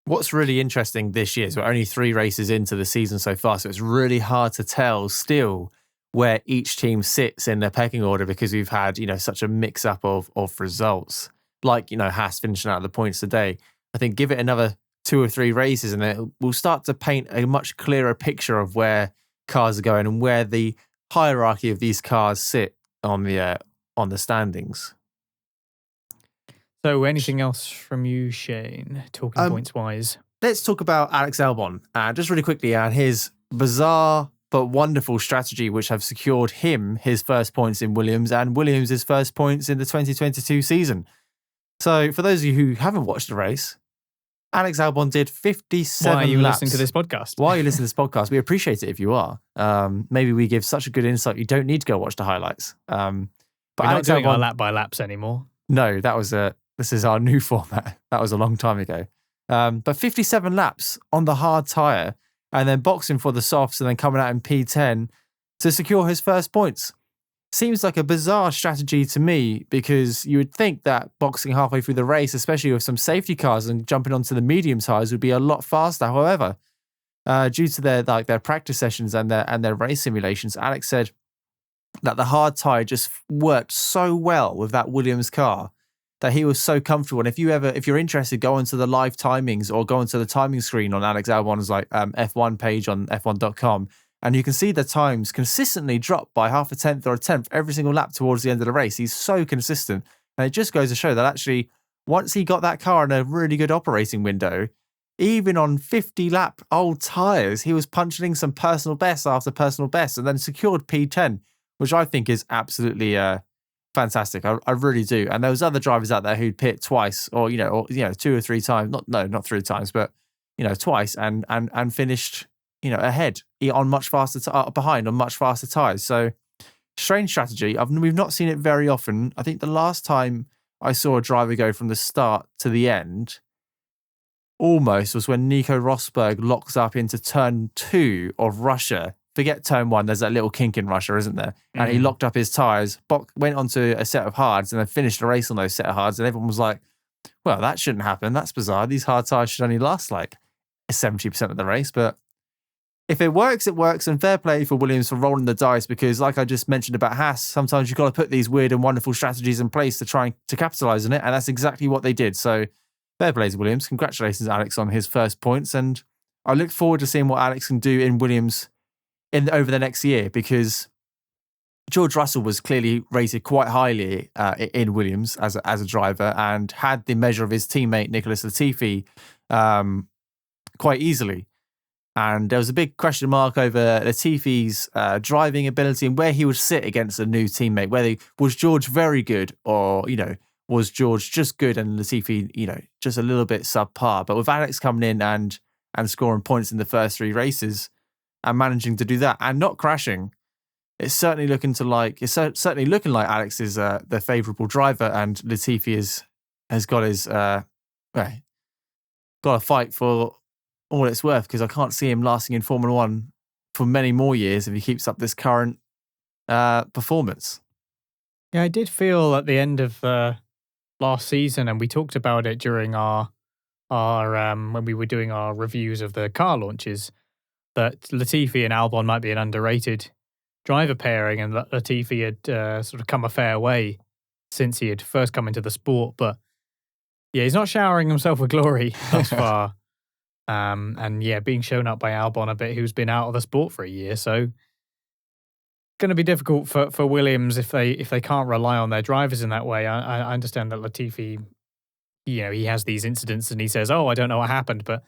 What's really interesting this year is we're only 3 races into the season so far, so it's really hard to tell still where each team sits in their pecking order, because we've had, such a mix-up of results. Like, Haas finishing out of the points today. I think give it another 2 or 3 races and we'll start to paint a much clearer picture of where cars are going and where the hierarchy of these cars sit on the standings. So anything else from you, Shane, talking points wise? Let's talk about Alex Albon. Just really quickly, and his bizarre but wonderful strategy, which have secured him his first points in Williams and Williams his first points in the 2022 season. So for those of you who haven't watched the race, Alex Albon did 57 Why are you laps. listening to this podcast? Why are you listening to this podcast? We appreciate it if you are. Maybe we give such a good insight you don't need to go watch the highlights. But We're Alex not doing Albon, our lap by laps anymore. No, this is our new format. That was a long time ago. But 57 laps on the hard tyre and then boxing for the softs and then coming out in P10 to secure his first points. Seems like a bizarre strategy to me because you would think that boxing halfway through the race, especially with some safety cars and jumping onto the medium tyres, would be a lot faster. However, due to their practice sessions and their race simulations, Alex said that the hard tyre just worked so well with that Williams car that he was so comfortable. And if you're interested, go onto the live timings or go onto the timing screen on Alex Albon's F1 page on F1.com. And you can see the times consistently drop by half a tenth or a tenth every single lap towards the end of the race. He's so consistent. And it just goes to show that actually, once he got that car in a really good operating window, even on 50-lap old tyres, he was punching some personal best after personal best and then secured P10, which I think is absolutely fantastic. I really do. And there was other drivers out there who'd pit twice or 2 or 3 times. Not 3 times, but, twice and finished ahead on much faster, behind on much faster tyres. So strange strategy. We've not seen it very often. I think the last time I saw a driver go from the start to the end almost was when Nico Rosberg locks up into turn 2 of Russia. Forget turn 1, there's that little kink in Russia, isn't there? And he locked up his tyres, went onto a set of hards and then finished the race on those set of hards. And everyone was like, well, that shouldn't happen. That's bizarre. These hard tyres should only last like 70% of the race. But if it works, it works. And fair play for Williams for rolling the dice because, like I just mentioned about Haas, sometimes you've got to put these weird and wonderful strategies in place to try to capitalise on it. And that's exactly what they did. So fair play to Williams. Congratulations, Alex, on his first points. And I look forward to seeing what Alex can do in Williams over the next year because George Russell was clearly rated quite highly in Williams as a driver and had the measure of his teammate, Nicholas Latifi, quite easily. And there was a big question mark over Latifi's driving ability and where he would sit against a new teammate. Was George very good or, was George just good and Latifi, just a little bit subpar? But with Alex coming in and scoring points in the first 3 races and managing to do that and not crashing, it's certainly looking like Alex is the favourable driver and Latifi has got his got a fight for all it's worth because I can't see him lasting in Formula One for many more years if he keeps up this current performance. Yeah, I did feel at the end of last season, and we talked about it during our when we were doing our reviews of the car launches, that Latifi and Albon might be an underrated driver pairing, and Latifi had sort of come a fair way since he had first come into the sport. But yeah, he's not showering himself with glory thus far. And yeah, being shown up by Albon a bit, who's been out of the sport for a year. So going to be difficult for Williams if they can't rely on their drivers in that way. I understand that Latifi, he has these incidents and he says, "Oh, I don't know what happened," but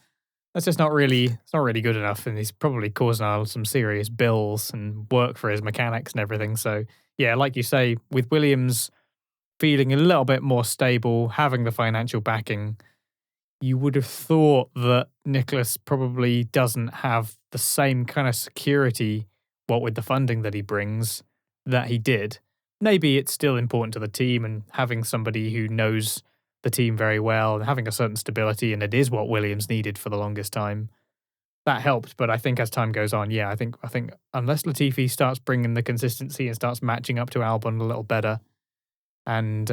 that's just not really good enough. And he's probably causing some serious bills and work for his mechanics and everything. So yeah, like you say, with Williams feeling a little bit more stable, having the financial backing, you would have thought that Nicholas probably doesn't have the same kind of security, what with the funding that he brings, that he did. Maybe it's still important to the team and having somebody who knows the team very well and having a certain stability, and it is what Williams needed for the longest time. That helped, but I think as time goes on, I think unless Latifi starts bringing the consistency and starts matching up to Albon a little better, and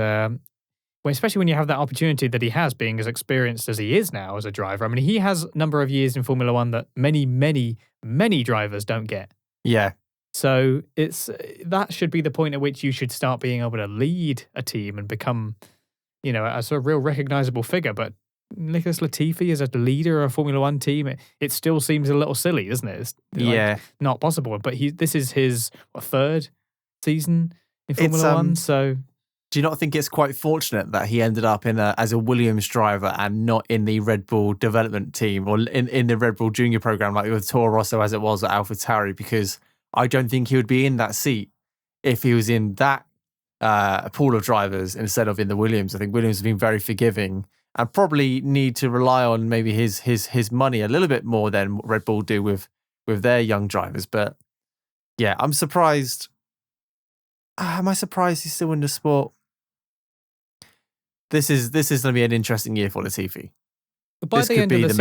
especially when you have that opportunity that he has, being as experienced as he is now as a driver. I mean, he has a number of years in Formula One that many, many, many drivers don't get. Yeah. So that should be the point at which you should start being able to lead a team and become, a sort of real recognizable figure. But Nicholas Latifi as a leader of a Formula One team, it still seems a little silly, doesn't it? It's not possible. But this is his 3rd season in Formula One, so Do you not think it's quite fortunate that he ended up as a Williams driver and not in the Red Bull development team or in the Red Bull Junior program like with Toro Rosso as it was at AlphaTauri? Because I don't think he would be in that seat if he was in that pool of drivers instead of in the Williams. I think Williams has been very forgiving and probably need to rely on maybe his money a little bit more than Red Bull do with their young drivers. But yeah, I'm surprised. Am I surprised he's still in the sport? This is going to be an interesting year for Latifi. By the end of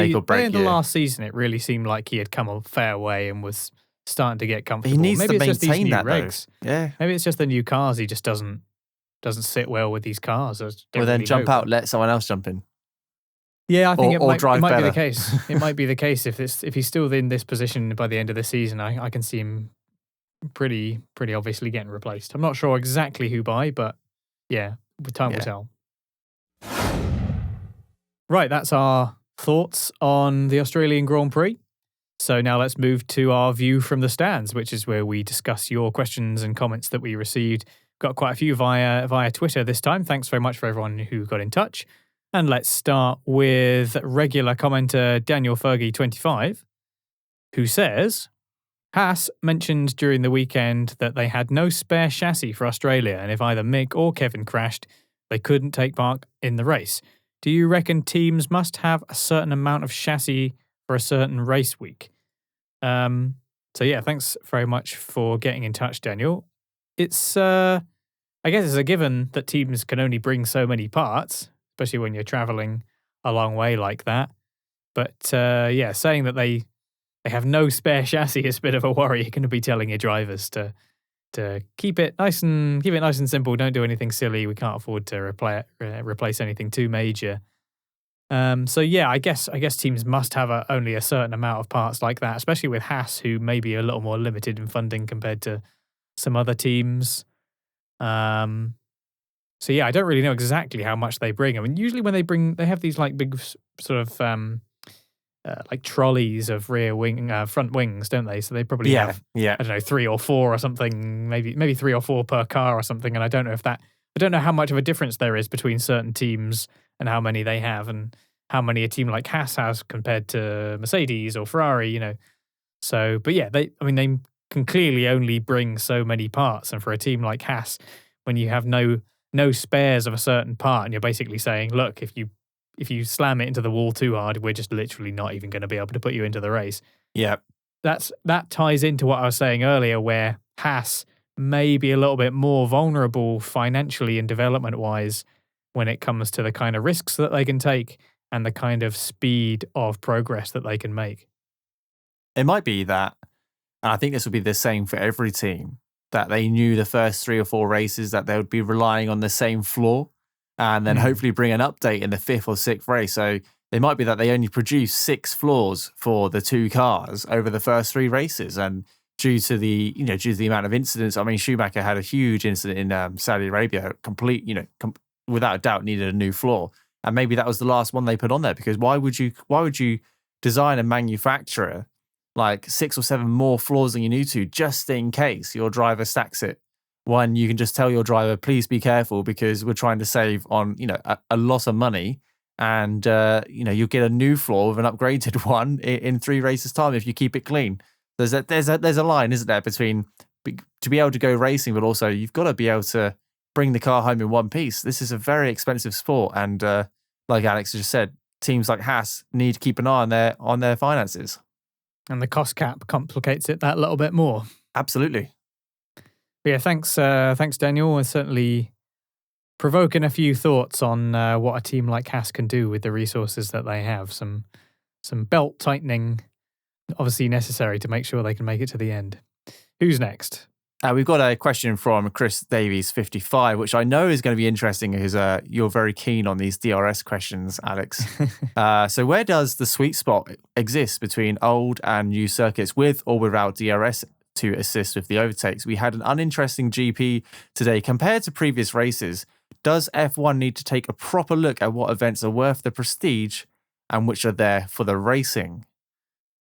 the last season, it really seemed like he had come a fair way and was starting to get comfortable. He needs Maybe to it's just maintain these new that, regs. Though. Yeah. Maybe it's just the new cars. He just doesn't sit well with these cars. Well, then jump out, let someone else jump in. Yeah, I think it might better. be the case. It might be the case if he's still in this position by the end of the season. I can see him pretty obviously getting replaced. I'm not sure exactly who by, but yeah, time will tell. Right, that's our thoughts on the Australian Grand Prix. So now let's move to our view from the stands, which is where we discuss your questions and comments that we received. Got quite a few via Twitter this time. Thanks very much for everyone who got in touch. And let's start with regular commenter Daniel Fergie25, who says, Haas mentioned during the weekend that they had no spare chassis for Australia, and if either Mick or Kevin crashed, they couldn't take part in the race. Do you reckon teams must have a certain amount of chassis for a certain race week? So yeah, thanks very much for getting in touch, Daniel. It's, I guess it's a given that teams can only bring so many parts, especially when you're traveling a long way like that. But yeah, saying that they have no spare chassis is a bit of a worry. You're going to be telling your drivers to keep it nice and simple. Don't do anything silly. We can't afford to replace anything too major. So yeah, I guess teams must have only a certain amount of parts like that, especially with Haas, who may be a little more limited in funding compared to some other teams. So yeah, I don't really know exactly how much they bring. I mean, usually when they have these like big sort of like trolleys of front wings, don't they? So they probably have, I don't know, 3 or 4 or something, maybe 3 or 4 per car or something. And I don't know how much of a difference there is between certain teams and how many they have, and how many a team like Haas has compared to Mercedes or Ferrari, you know. So, but yeah, they can clearly only bring so many parts, and for a team like Haas, when you have no spares of a certain part, and you're basically saying, look, if you slam it into the wall too hard, we're just literally not even going to be able to put you into the race. Yeah. That ties into what I was saying earlier, where Haas may be a little bit more vulnerable financially and development-wise when it comes to the kind of risks that they can take and the kind of speed of progress that they can make. It might be that, and I think this will be the same for every team, that they knew the first 3 or 4 races that they would be relying on the same floor, and then hopefully bring an update in the 5th or 6th race. So it might be that they only produce 6 floors for the 2 cars over the first 3 races, and due to the amount of incidents. I mean, Schumacher had a huge incident in Saudi Arabia, without a doubt needed a new floor, and maybe that was the last one they put on there, because why would you design and manufacture like 6 or 7 more floors than you need to just in case your driver stacks it, when you can just tell your driver, please be careful because we're trying to save on a lot of money, and you'll get a new floor with an upgraded one in 3 races time if you keep it clean. There's a line, isn't there, between to be able to go racing, but also you've got to be able to bring the car home in one piece. This is a very expensive sport, and like Alex just said, teams like Haas need to keep an eye on their finances. And the cost cap complicates it that little bit more. Absolutely. But yeah, thanks Daniel. And certainly provoking a few thoughts on what a team like Haas can do with the resources that they have. Some belt tightening, obviously necessary to make sure they can make it to the end. Who's next? We've got a question from Chris Davies 55, which I know is going to be interesting because you're very keen on these DRS questions, Alex. So where does the sweet spot exist between old and new circuits, with or without DRS to assist with the overtakes? We had an uninteresting GP today. Compared to previous races, does F1 need to take a proper look at what events are worth the prestige and which are there for the racing?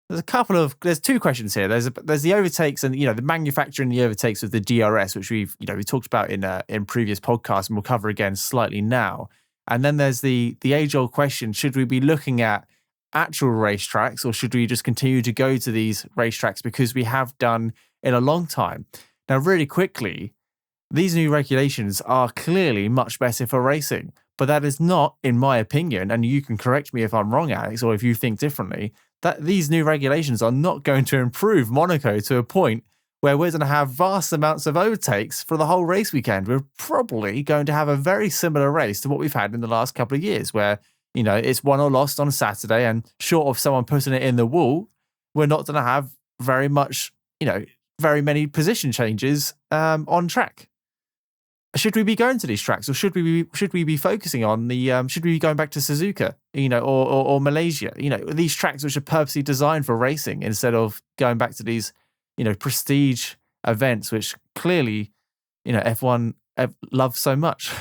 there's two questions here. There's the overtakes and the manufacturing the overtakes of the DRS, which we talked about in previous podcasts, and we'll cover again slightly now. And then there's the age-old question: should we be looking at actual racetracks, or should we just continue to go to these racetracks because we have done in a long time? Now, really quickly, these new regulations are clearly much better for racing, but that is not, in my opinion, and you can correct me if I'm wrong, Alex, or if you think differently, that these new regulations are not going to improve Monaco to a point where we're going to have vast amounts of overtakes for the whole race weekend. We're probably going to have a very similar race to what we've had in the last couple of years, where, it's won or lost on a Saturday, and short of someone putting it in the wall, we're not going to have very much, very many position changes on track. Should we be going to these tracks, or should we be focusing on should we be going back to Suzuka, or Malaysia, these tracks which are purposely designed for racing, instead of going back to these, prestige events, which clearly, F1 loves so much.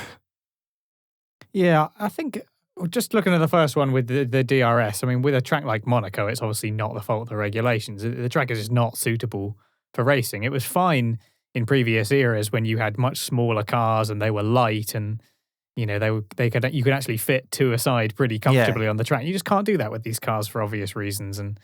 Yeah, I think just looking at the first one with the DRS, I mean, with a track like Monaco, it's obviously not the fault of the regulations. The track is just not suitable for racing. It was fine in previous eras when you had much smaller cars and they were light, and you could actually fit two aside pretty comfortably on the track. You just can't do that with these cars for obvious reasons, and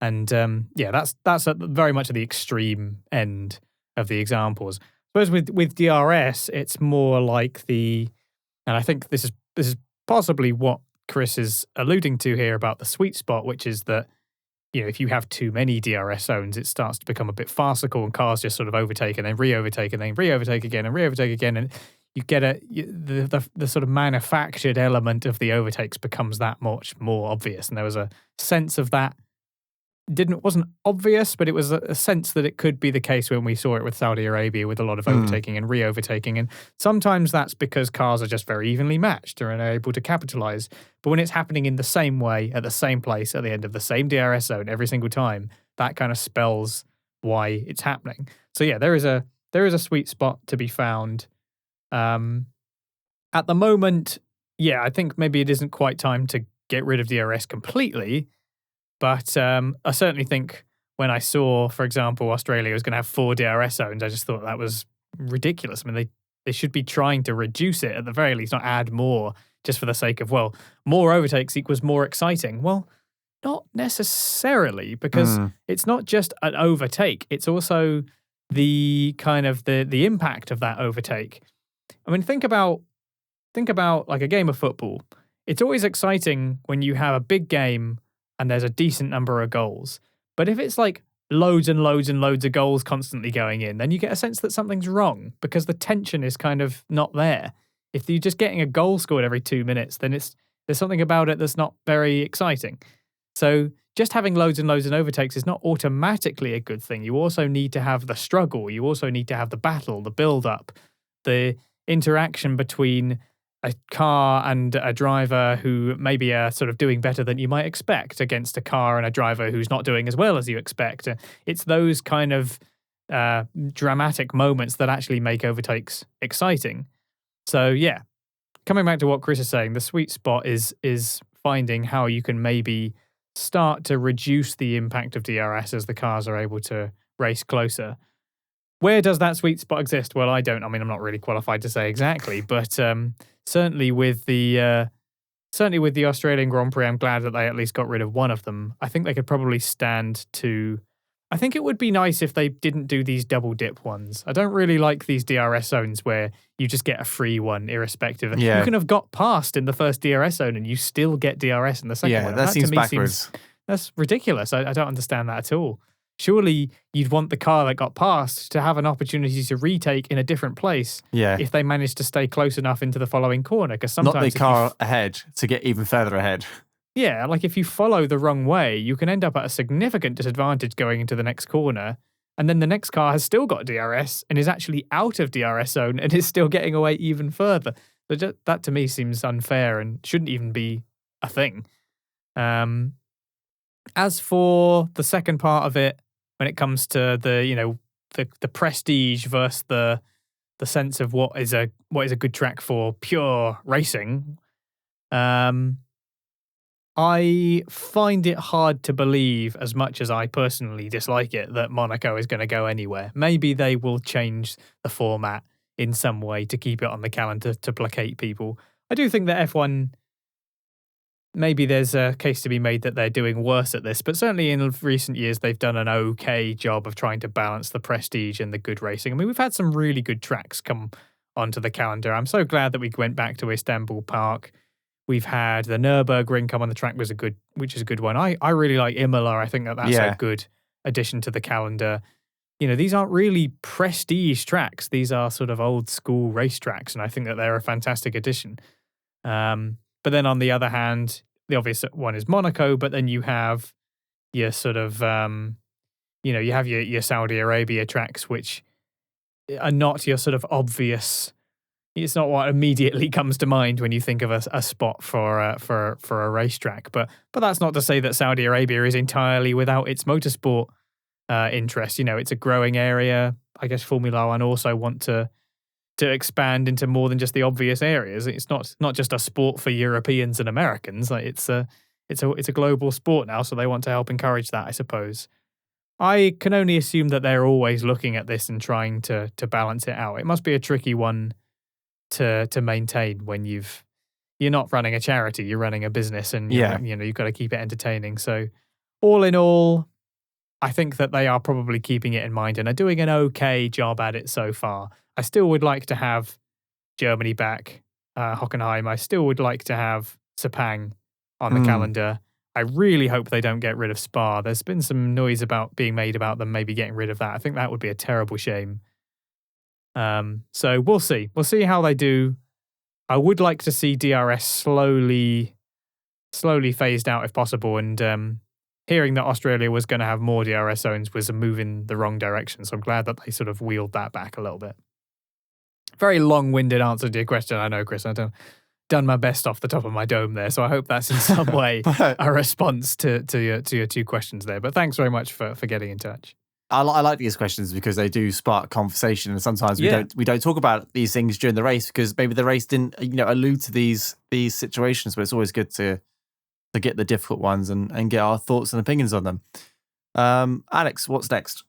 that's very much at the extreme end of the examples. I suppose with DRS, it's more like and I think this is possibly what Chris is alluding to here about the sweet spot, which is that if you have too many DRS zones, it starts to become a bit farcical, and cars just sort of overtake and then re-overtake and then re-overtake again and re-overtake again, and you get the sort of manufactured element of the overtakes becomes that much more obvious. And there was a sense of that. Wasn't obvious, but it was a sense that it could be the case when we saw it with Saudi Arabia, with a lot of overtaking and re-overtaking. And sometimes that's because cars are just very evenly matched and are able to capitalize. But when it's happening in the same way, at the same place, at the end of the same DRS zone every single time, that kind of spells why it's happening. So yeah, there is a sweet spot to be found. At the moment, yeah, I think maybe it isn't quite time to get rid of DRS completely. But I certainly think when I saw, for example, Australia was going to have 4 DRS zones, I just thought that was ridiculous. I mean, they should be trying to reduce it at the very least, not add more, just for the sake of, more overtakes equals more exciting. Well, not necessarily, because it's not just an overtake. It's also the kind of the impact of that overtake. I mean, think about like a game of football. It's always exciting when you have a big game and there's a decent number of goals. But if it's like loads and loads and loads of goals constantly going in, then you get a sense that something's wrong, because the tension is kind of not there. If you're just getting a goal scored every 2 minutes, then there's something about it that's not very exciting. So just having loads and loads of overtakes is not automatically a good thing. You also need to have the struggle. You also need to have the battle, the build-up, the interaction between a car and a driver who maybe are sort of doing better than you might expect against a car and a driver who's not doing as well as you expect. It's those kind of dramatic moments that actually make overtakes exciting. So yeah, coming back to what Chris is saying, the sweet spot is finding how you can maybe start to reduce the impact of DRS as the cars are able to race closer. Where does that sweet spot exist? Well, I don't. I mean, I'm not really qualified to say exactly, but certainly with the Australian Grand Prix, I'm glad that they at least got rid of one of them. I think they could probably stand to. I think it would be nice if they didn't do these double dip ones. I don't really like these DRS zones where you just get a free one irrespective. Yeah. You can have got past in the first DRS zone and you still get DRS in the second one. Yeah, that seems backwards. That's ridiculous. I don't understand that at all. Surely you'd want the car that got past to have an opportunity to retake in a different place if they manage to stay close enough into the following corner. Because sometimes not the car ahead to get even further ahead. Yeah, like if you follow the wrong way, you can end up at a significant disadvantage going into the next corner. And then the next car has still got DRS and is actually out of DRS zone and is still getting away even further. So that to me seems unfair and shouldn't even be a thing. As for the second part of it, when it comes to the prestige versus the sense of what is a good track for pure racing, I find it hard to believe, as much as I personally dislike it, that Monaco is going to go anywhere. Maybe they will change the format in some way to keep it on the calendar to placate people. I do think that F1, maybe there's a case to be made that they're doing worse at this, but certainly in recent years, they've done an okay job of trying to balance the prestige and the good racing. I mean, we've had some really good tracks come onto the calendar. I'm so glad that we went back to Istanbul Park. We've had the Nürburgring come on the track, which is a good one. I really like Imola. I think that's a good addition to the calendar. You know, these aren't really prestige tracks. These are sort of old school race tracks, and I think that they're a fantastic addition. But then on the other hand, the obvious one is Monaco, but then you have your sort of, you have your Saudi Arabia tracks, which are not your sort of obvious. It's not what immediately comes to mind when you think of a spot for a racetrack. But that's not to say that Saudi Arabia is entirely without its motorsport interest. You know, it's a growing area. I guess Formula One also want to expand into more than just the obvious areas. It's not just a sport for Europeans and Americans. Like it's a global sport now, so they want to help encourage that, I suppose. I can only assume that they're always looking at this and trying to balance it out. It must be a tricky one to maintain when you're not running a charity, you're running a business, and you've got to keep it entertaining. So all in all, I think that they are probably keeping it in mind and are doing an okay job at it so far. I still would like to have Germany back, Hockenheim. I still would like to have Sepang on the calendar. I really hope they don't get rid of Spa. There's been some noise being made about them maybe getting rid of that. I think that would be a terrible shame. So we'll see. We'll see how they do. I would like to see DRS slowly phased out if possible. And hearing that Australia was going to have more DRS zones was a move in the wrong direction. So I'm glad that they sort of wheeled that back a little bit. Very long-winded answer to your question, I know, Chris. I've done my best off the top of my dome there. So I hope that's in some way a response to your two questions there. But thanks very much for getting in touch. I like these questions because they do spark conversation, and sometimes we don't talk about these things during the race because maybe the race didn't allude to these situations. But it's always good to get the difficult ones and get our thoughts and opinions on them. Alex, what's next?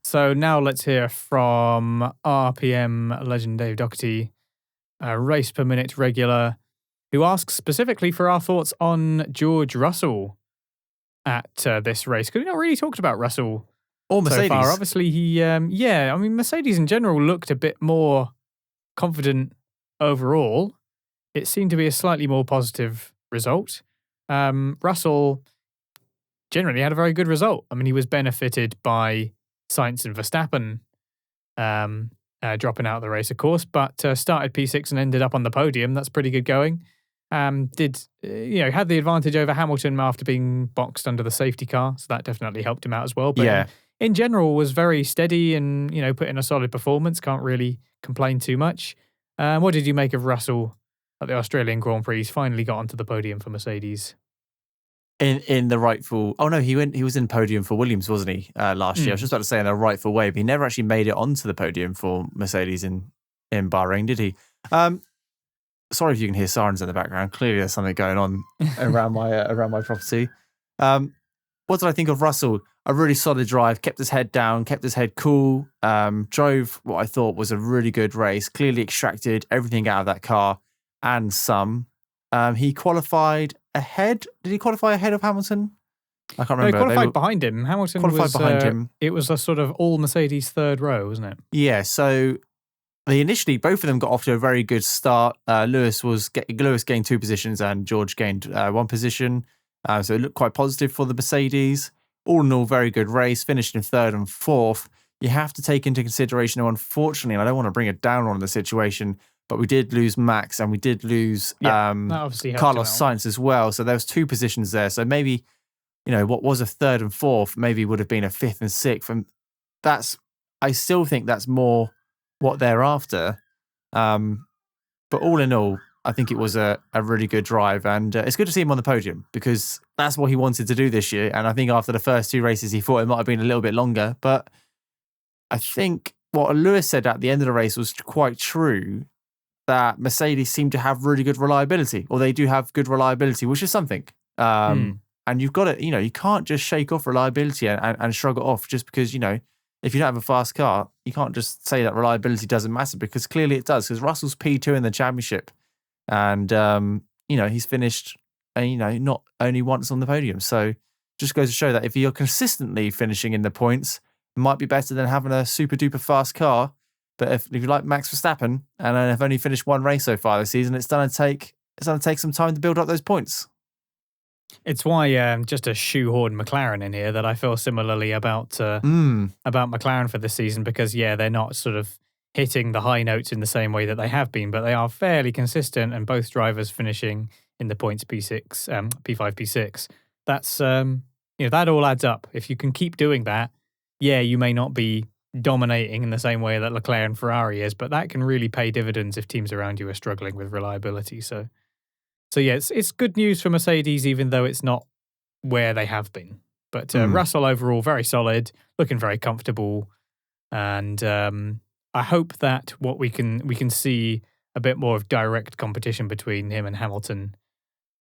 So now let's hear from RPM legend Dave Doherty, a Race Per Minute regular, who asks specifically for our thoughts on George Russell at this race. Because we've not really talked about Russell or Mercedes. So far. Obviously, Mercedes in general looked a bit more confident overall. It seemed to be a slightly more positive result. Russell generally had a very good result. I mean, he was benefited by Sainz and Verstappen dropping out of the race, of course, but started P6 and ended up on the podium. That's pretty good going. Had the advantage over Hamilton after being boxed under the safety car, so that definitely helped him out as well. But in general, was very steady and put in a solid performance. Can't really complain too much. What did you make of Russell at the Australian Grand Prix? He's finally got onto the podium for Mercedes. In the rightful... Oh, no, he was in podium for Williams, wasn't he, last year? I was just about to say in a rightful way, but he never actually made it onto the podium for Mercedes in Bahrain, did he? Sorry if you can hear sirens in the background. Clearly there's something going on around my property. What did I think of Russell? A really solid drive, kept his head down, kept his head cool, drove what I thought was a really good race, clearly extracted everything out of that car and some. He qualified ahead. Did he qualify ahead of Hamilton? I can't remember. No, he qualified behind him. Hamilton qualified behind him. It was a sort of all Mercedes third row, wasn't it? Yeah, so initially both of them got off to a very good start. Lewis gained 2 positions and George gained 1 position. So it looked quite positive for the Mercedes. All in all, very good race. Finished in 3rd and 4th. You have to take into consideration, unfortunately, and I don't want to bring it down on the situation, but we did lose Max and we did lose Carlos Sainz as well. So there was 2 positions there. So maybe, what was a 3rd and 4th maybe would have been a 5th and 6th. And I still think that's more what they're after. But all in all, I think it was a really good drive. And it's good to see him on the podium because that's what he wanted to do this year. And I think after the first 2 races, he thought it might have been a little bit longer. But I think what Lewis said at the end of the race was quite true, that Mercedes seem to have really good reliability, or they do have good reliability, which is something. And you've got to, you can't just shake off reliability and shrug it off just because, if you don't have a fast car, you can't just say that reliability doesn't matter, because clearly it does, because Russell's P2 in the championship. And, he's finished, not only once on the podium. So just goes to show that if you're consistently finishing in the points, it might be better than having a super duper fast car. But if you like Max Verstappen and have only finished one race so far this season, it's going to take some time to build up those points. It's why just to shoehorn McLaren in here that I feel similarly about McLaren for this season, because they're not sort of hitting the high notes in the same way that they have been, but they are fairly consistent, and both drivers finishing in the points P5, P6. That's that all adds up. If you can keep doing that, you may not be dominating in the same way that Leclerc and Ferrari is, but that can really pay dividends if teams around you are struggling with reliability. So it's good news for Mercedes, even though it's not where they have been. But Russell overall very solid, looking very comfortable, and I hope that we can see a bit more of direct competition between him and Hamilton.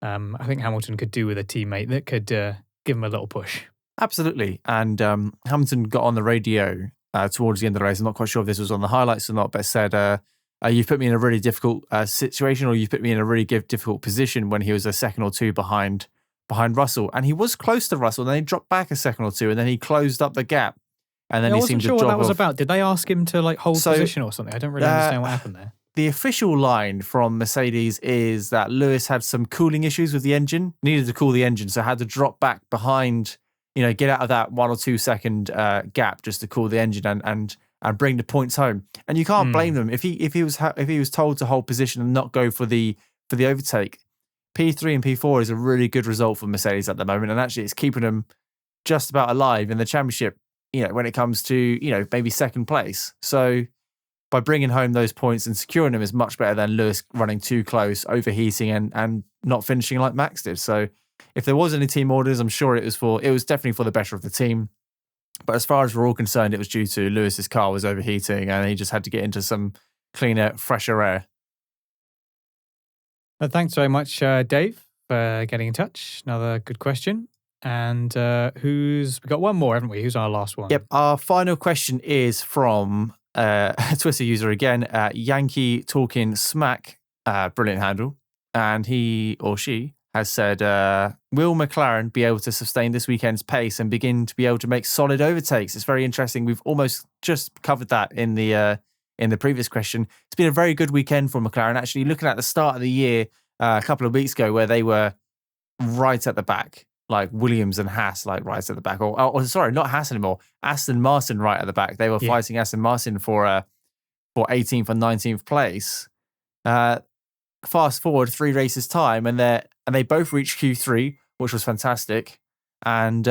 I think Hamilton could do with a teammate that could give him a little push. Absolutely. And Hamilton got on the radio towards the end of the race. I'm not quite sure if this was on the highlights or not, but said, you've put me in a really difficult situation, or you've put me in a really difficult position, when he was a second or two behind Russell. And he was close to Russell, and then he dropped back a second or two, and then he closed up the gap. And then I he wasn't seemed sure to what jog that was off. about. Did they ask him to hold position or something? I don't really understand what happened there. The official line from Mercedes is that Lewis had some cooling issues with the engine, needed to cool the engine, so had to drop back behind, get out of that 1 or 2 second gap just to cool the engine and bring the points home. And you can't blame them if he was told to hold position and not go for the overtake. P3 and P4 is a really good result for Mercedes at the moment, and actually it's keeping them just about alive in the championship, when it comes to, maybe second place. So by bringing home those points and securing them is much better than Lewis running too close, overheating and not finishing like Max did. So if there was any team orders, I'm sure it was definitely for the better of the team. But as far as we're all concerned, it was due to Lewis's car was overheating and he just had to get into some cleaner, fresher air. Thanks very much, Dave, for getting in touch. Another good question. And we've got one more, haven't we? Who's our last one? Yep. Our final question is from a Twitter user again, Yankee Talking Smack, brilliant handle. And he or she has said, will McLaren be able to sustain this weekend's pace and begin to be able to make solid overtakes? It's very interesting. We've almost just covered that in the previous question. It's been a very good weekend for McLaren. Actually, looking at the start of the year a couple of weeks ago, where they were right at the back, like Williams and Haas, like right at the back. Or sorry, not Haas anymore. Aston Martin right at the back. They were fighting Aston Martin for 18th and 19th place. Fast forward 3 races time, and they both reached Q3, which was fantastic, and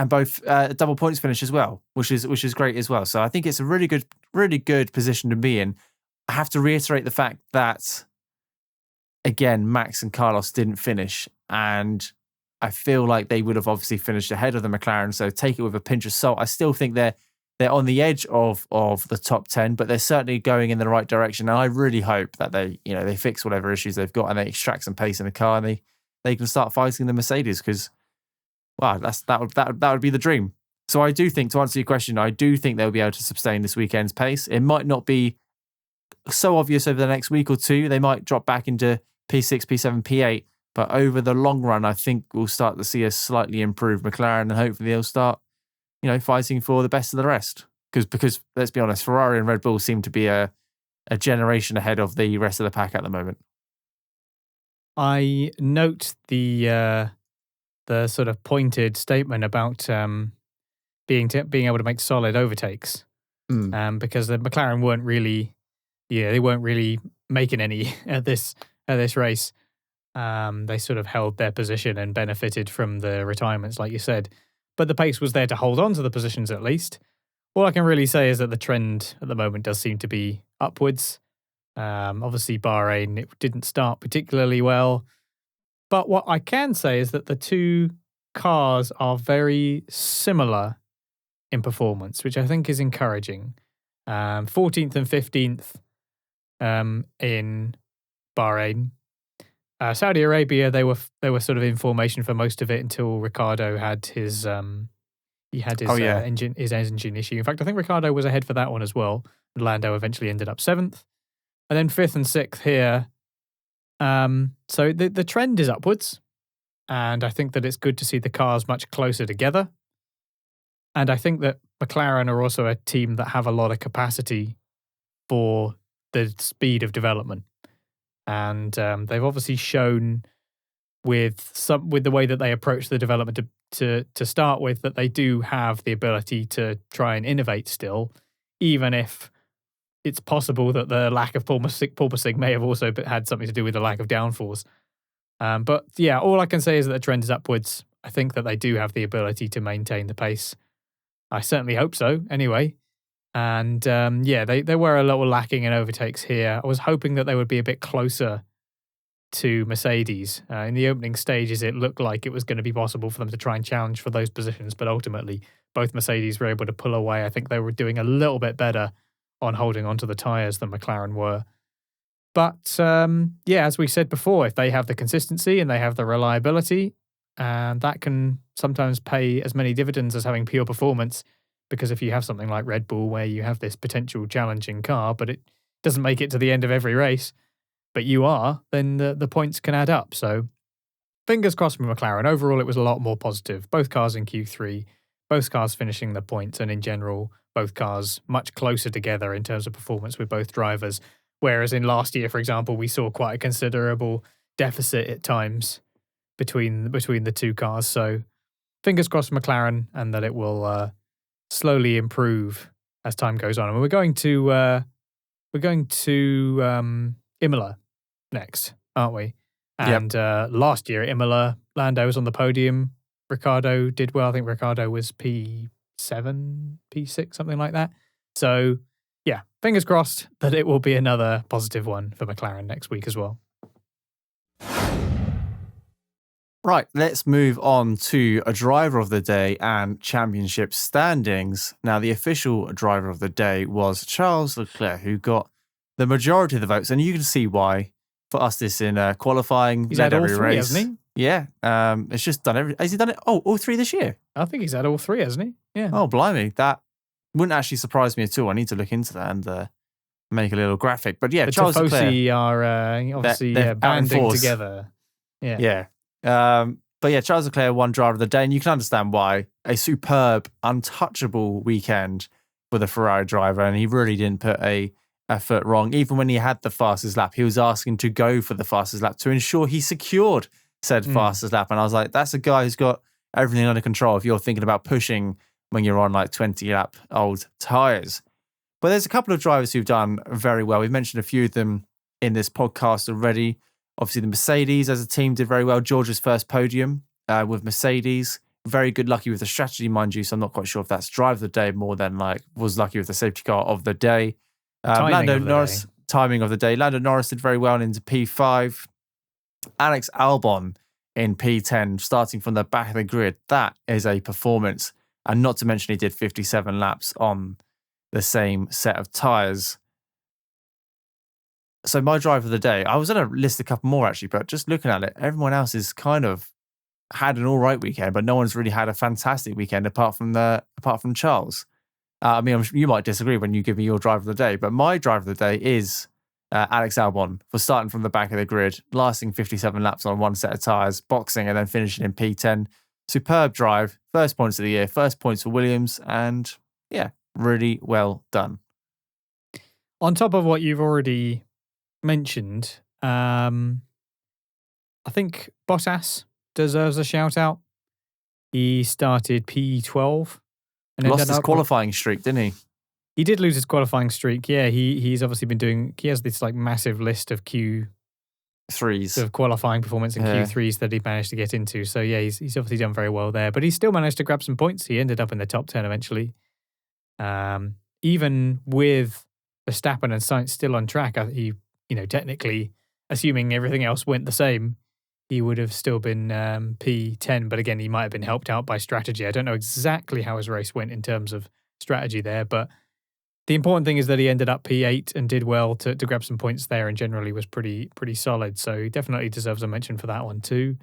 both double points finish as well, which is great as well. So I think it's a really good position to be in. I have to reiterate the fact that, again, Max and Carlos didn't finish, and I feel like they would have obviously finished ahead of the McLaren. So take it with a pinch of salt. I still think they're on the edge of the top 10, but they're certainly going in the right direction. And I really hope that they fix whatever issues they've got and they extract some pace in the car and they can start fighting the Mercedes, because wow, that would be the dream. So I do think, to answer your question, I do think they'll be able to sustain this weekend's pace. It might not be so obvious over the next week or two. They might drop back into P6, P7, P8, but over the long run, I think we'll start to see a slightly improved McLaren, and hopefully they'll start, fighting for the best of the rest. Because let's be honest, Ferrari and Red Bull seem to be a generation ahead of the rest of the pack at the moment. I note the sort of pointed statement about being able to make solid overtakes, because the McLaren weren't really making any at this race. They sort of held their position and benefited from the retirements, like you said. But the pace was there to hold on to the positions at least. All I can really say is that the trend at the moment does seem to be upwards. Obviously, Bahrain, it didn't start particularly well. But what I can say is that the two cars are very similar in performance, which I think is encouraging. 14th and 15th in Bahrain. Saudi Arabia, they were sort of in formation for most of it until Ricardo had his engine issue. In fact, I think Ricardo was ahead for that one as well. And Lando eventually ended up 7th, and then 5th and 6th here. So the trend is upwards, and I think that it's good to see the cars much closer together. And I think that McLaren are also a team that have a lot of capacity for the speed of development. And they've obviously shown with the way that they approach the development to start with that they do have the ability to try and innovate still, even if it's possible that the lack of porpoising may have also had something to do with the lack of downforce. But yeah, all I can say is that the trend is upwards. I think that they do have the ability to maintain the pace. I certainly hope so, anyway. And they were a little lacking in overtakes here. I was hoping that they would be a bit closer to Mercedes. In the opening stages, it looked like it was going to be possible for them to try and challenge for those positions, but ultimately, both Mercedes were able to pull away. I think they were doing a little bit better on holding onto the tyres than McLaren were. But as we said before, if they have the consistency and they have the reliability, and that can sometimes pay as many dividends as having pure performance, because if you have something like Red Bull where you have this potential challenging car, but it doesn't make it to the end of every race, but you are, then the points can add up. So fingers crossed for McLaren. Overall, it was a lot more positive. Both cars in Q3, both cars finishing the points, and in general, both cars much closer together in terms of performance with both drivers. Whereas in last year, for example, we saw quite a considerable deficit at times between the two cars. So fingers crossed for McLaren, and that it will slowly improve as time goes on. And we're going to Imola next, aren't we? And last year at Imola, Lando was on the podium. Ricardo did well. I think Ricardo was P7, P6, something like that. So yeah, fingers crossed that it will be another positive one for McLaren next week as well. Right, let's move on to a driver of the day and championship standings. Now, the official driver of the day was Charles Leclerc, who got the majority of the votes, and you can see why. For us, this in qualifying, he's had all three, race. Hasn't he? Yeah, it's just done every. Has he done it? Oh, all three this year. I think he's had all three, hasn't he? Yeah. Oh, blimey, that wouldn't actually surprise me at all. I need to look into that and make a little graphic. But yeah, the Charles Tifosi Leclerc are obviously banding together. Yeah. But yeah, Charles Leclerc won driver of the day, and you can understand why. A superb, untouchable weekend for the Ferrari driver, and he really didn't put a foot wrong. Even when he had the fastest lap, he was asking to go for the fastest lap to ensure he secured said fastest lap. And I was like, that's a guy who's got everything under control if you're thinking about pushing when you're on like 20-lap old tyres. But there's a couple of drivers who've done very well. We've mentioned a few of them in this podcast already. Obviously, the Mercedes as a team did very well. George's first podium with Mercedes. Very good, lucky with the strategy, mind you. So I'm not quite sure if that's drive of the day more than like was lucky with the safety car of the day. Lando Norris, timing of the day. Lando Norris did very well into P5. Alex Albon in P10, starting from the back of the grid. That is a performance. And not to mention he did 57 laps on the same set of tyres. So my drive of the day, I was going to list a couple more actually, but just looking at it, everyone else is kind of had an all right weekend, but no one's really had a fantastic weekend apart from Charles. I mean, you might disagree when you give me your drive of the day, but my drive of the day is Alex Albon for starting from the back of the grid, lasting 57 laps on one set of tyres, boxing, and then finishing in P10. Superb drive, first points of the year, first points for Williams, and yeah, really well done. On top of what you've already mentioned, I think Bottas deserves a shout out. He started P12 and lost his qualifying streak, didn't he? He did lose his qualifying streak. Yeah, he's obviously been doing. He has this like massive list of Q3s of qualifying performance and Q3s that he managed to get into. So yeah, he's obviously done very well there. But he still managed to grab some points. He ended up in the top 10 eventually. Even with Verstappen and Sainz still on track, he technically, assuming everything else went the same, he would have still been P10. But again, he might have been helped out by strategy. I don't know exactly how his race went in terms of strategy there, but the important thing is that he ended up P8 and did well to grab some points there, and generally was pretty solid. So he definitely deserves a mention for that one too.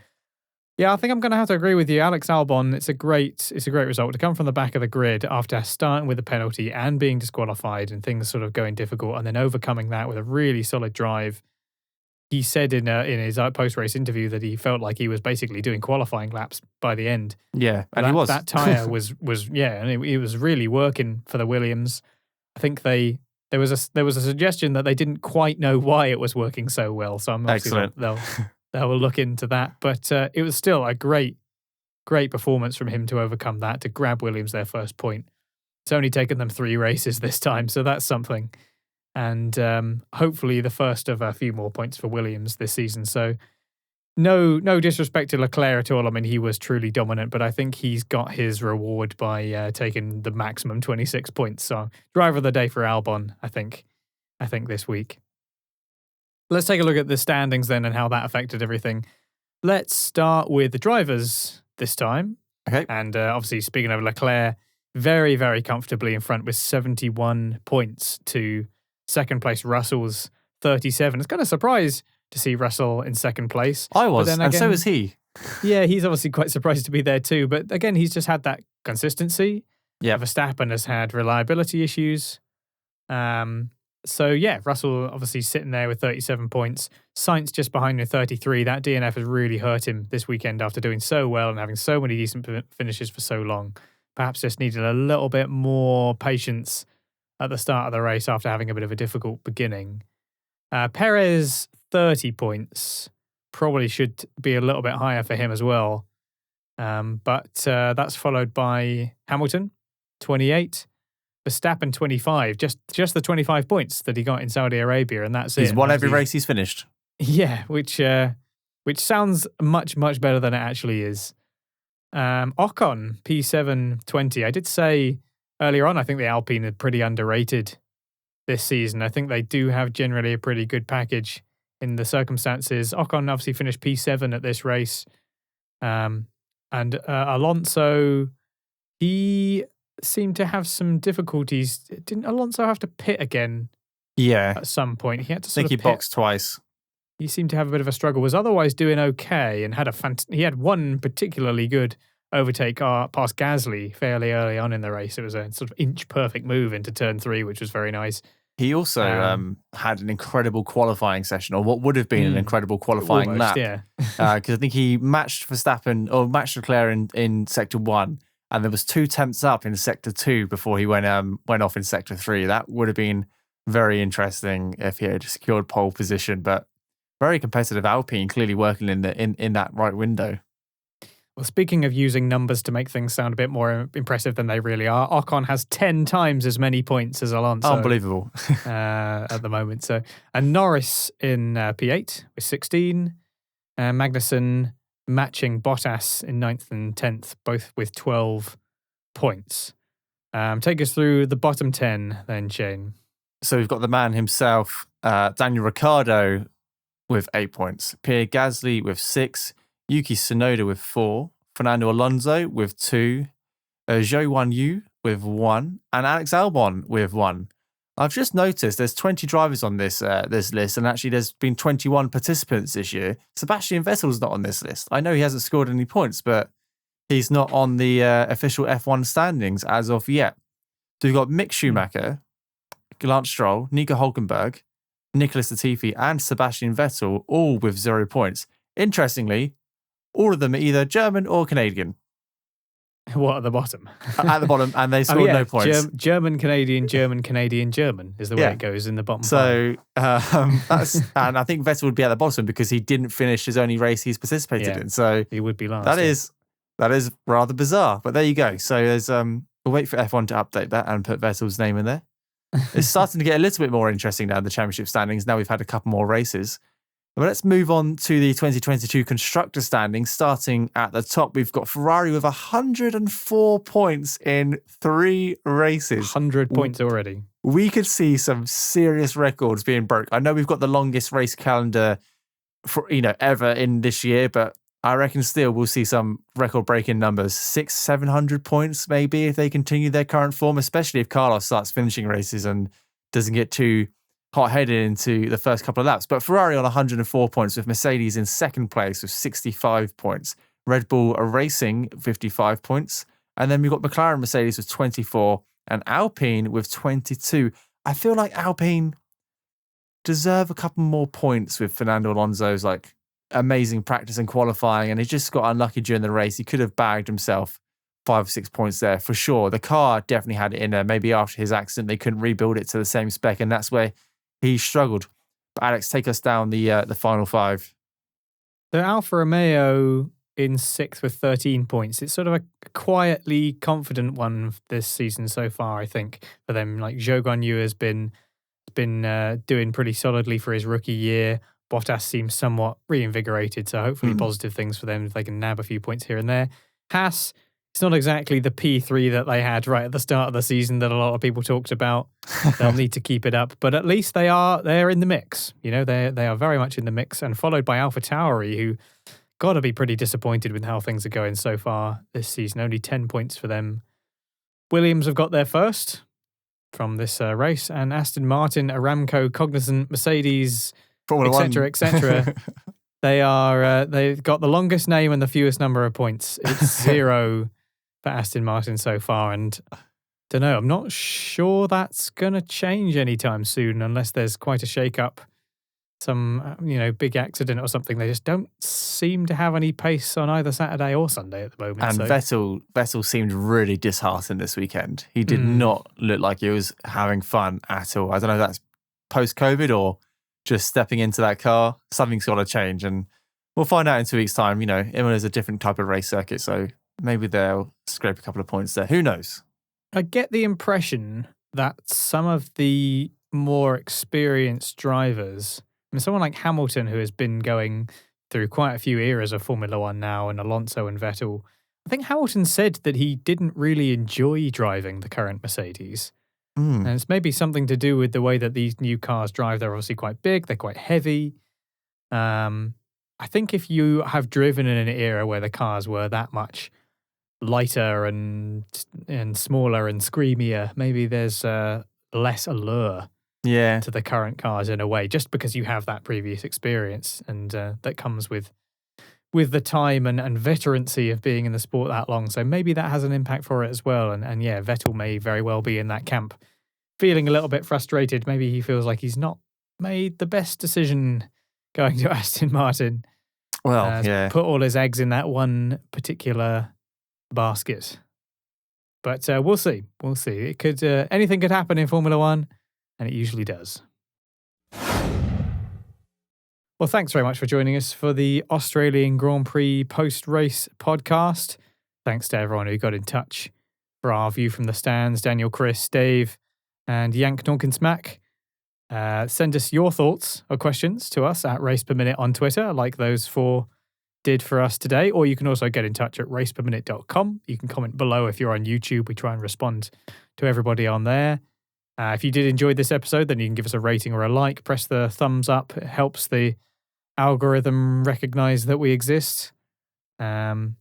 Yeah, I think I'm going to have to agree with you. Alex Albon, it's a great result to come from the back of the grid after starting with a penalty and being disqualified and things sort of going difficult, and then overcoming that with a really solid drive. He said in his post-race interview that he felt like he was basically doing qualifying laps by the end. Yeah, and he was. That tyre was and it was really working for the Williams. I think there was a suggestion that they didn't quite know why it was working so well. So I'm excellent. They'll look into that. But it was still a great performance from him to overcome that, to grab Williams their first point. It's only taken them 3 races this time, so that's something. And hopefully the first of a few more points for Williams this season. So no disrespect to Leclerc at all. I mean, he was truly dominant, but I think he's got his reward by taking the maximum 26 points. So driver of the day for Albon, I think this week. Let's take a look at the standings then and how that affected everything. Let's start with the drivers this time. Okay. And obviously, speaking of Leclerc, very, very comfortably in front with 71 points to second place Russell's 37. It's kind of a surprise to see Russell in second place. I was, and so was he. Yeah, he's obviously quite surprised to be there too. But again, he's just had that consistency. Yeah. Verstappen has had reliability issues. So yeah, Russell obviously sitting there with 37 points. Sainz just behind with 33. That DNF has really hurt him this weekend after doing so well and having so many decent finishes for so long. Perhaps just needed a little bit more patience at the start of the race after having a bit of a difficult beginning. Perez, 30 points. Probably should be a little bit higher for him as well. But that's followed by Hamilton, 28. Verstappen 25, just the 25 points that he got in Saudi Arabia, and that's it. He's won every race he's finished. Yeah, which sounds much better than it actually is. Ocon P7 20. I did say earlier on, I think the Alpine are pretty underrated this season. I think they do have generally a pretty good package in the circumstances. Ocon obviously finished P7 at this race, and Alonso, he seemed to have some difficulties. Didn't Alonso have to pit again? Yeah. At some point. He had to I think he boxed twice. He seemed to have a bit of a struggle, was otherwise doing okay, and he had one particularly good overtake past Gasly fairly early on in the race. It was a sort of inch-perfect move into turn 3, which was very nice. He also had an incredible qualifying session, or what would have been an incredible qualifying lap. Yeah. Because I think he matched Leclerc in Sector 1, and there was 2 tenths up in Sector 2 before he went off in Sector 3. That would have been very interesting if he had secured pole position, but very competitive Alpine, clearly working in that right window. Well, speaking of using numbers to make things sound a bit more impressive than they really are, Ocon has 10 times as many points as Alonso. Unbelievable. At the moment. And Norris in P8 with 16. Magnussen matching Bottas in 9th and 10th, both with 12 points. Take us through the bottom 10 then, Shane. So we've got the man himself, Daniel Ricciardo with 8 points. Pierre Gasly with 6. Yuki Tsunoda with 4. Fernando Alonso with 2. Zhou Guanyu with 1. And Alex Albon with 1. I've just noticed there's 20 drivers on this list, and actually there's been 21 participants this year. Sebastian Vettel's not on this list. I know he hasn't scored any points, but he's not on the official F1 standings as of yet. So we've got Mick Schumacher, Lance Stroll, Nico Hülkenberg, Nicholas Latifi, and Sebastian Vettel, all with 0 points. Interestingly, all of them are either German or Canadian. What at the bottom? At the bottom, and they scored no points. German, Canadian, German, Canadian, German is the way it goes in the bottom. So that's, and I think Vettel would be at the bottom because he didn't finish his only race he's participated in. So he would be last. That is rather bizarre. But there you go. So there's we'll wait for F1 to update that and put Vettel's name in there. It's starting to get a little bit more interesting now, the championship standings. Now we've had a couple more races. But let's move on to the 2022 constructor standings. Starting at the top, we've got Ferrari with 104 points in 3 races. 100 points already. We could see some serious records being broke. I know we've got the longest race calendar for ever in this year, but I reckon still we'll see some record-breaking numbers, 600-700 points maybe if they continue their current form, especially if Carlos starts finishing races and doesn't get too hot-headed into the first couple of laps. But Ferrari on 104 points with Mercedes in second place with 65 points. Red Bull are racing 55 points. And then we've got McLaren Mercedes with 24 and Alpine with 22. I feel like Alpine deserve a couple more points with Fernando Alonso's like amazing practice and qualifying, and he just got unlucky during the race. He could have bagged himself 5 or 6 points there for sure. The car definitely had it in there. Maybe after his accident, they couldn't rebuild it to the same spec, and that's where he struggled. But Alex, take us down the final 5. So Alfa Romeo in 6th with 13 points. It's sort of a quietly confident one this season so far, I think, for them. Like Zhou Guanyu has been doing pretty solidly for his rookie year. Bottas seems somewhat reinvigorated, so hopefully positive things for them if they can nab a few points here and there. Haas, it's not exactly the P3 that they had right at the start of the season that a lot of people talked about. They'll need to keep it up, but at least they're in the mix. You know, they are very much in the mix, and followed by AlphaTauri, who got to be pretty disappointed with how things are going so far this season. Only 10 points for them. Williams have got there first from this race, and Aston Martin, Aramco, Cognizant, Mercedes, etc. They've got the longest name and the fewest number of points. It's 0 for Aston Martin so far, and don't know. I'm not sure that's gonna change anytime soon, unless there's quite a shake-up, some big accident or something. They just don't seem to have any pace on either Saturday or Sunday at the moment. And Vettel seemed really disheartened this weekend. He did not look like he was having fun at all. I don't know if that's post-COVID or just stepping into that car. Something's got to change, and we'll find out in 2 weeks' time. Imola is a different type of race circuit, so maybe they'll scrape a couple of points there. Who knows? I get the impression that some of the more experienced drivers, someone like Hamilton, who has been going through quite a few eras of Formula One now, and Alonso and Vettel, I think Hamilton said that he didn't really enjoy driving the current Mercedes. And it's maybe something to do with the way that these new cars drive. They're obviously quite big, they're quite heavy. I think if you have driven in an era where the cars were that much lighter and smaller and screamier, maybe there's less allure to the current cars in a way, just because you have that previous experience, and that comes with the time and veterancy of being in the sport that long. So maybe that has an impact for it as well. And yeah, Vettel may very well be in that camp, feeling a little bit frustrated. Maybe he feels like he's not made the best decision going to Aston Martin. Well, put all his eggs in that one particular basket. But we'll see. We'll see. It could anything could happen in Formula One, and it usually does. Well, thanks very much for joining us for the Australian Grand Prix post-race podcast. Thanks to everyone who got in touch for our view from the stands. Daniel, Chris, Dave, and Yank Dawkins Mac. Send us your thoughts or questions to us at RacePerMinute on Twitter, like those 4 did for us today. Or you can also get in touch at RacePerMinute.com. You can comment below if you're on YouTube. We try and respond to everybody on there. If you did enjoy this episode, then you can give us a rating or a like. Press the thumbs up. It helps the algorithm recognize that we exist. So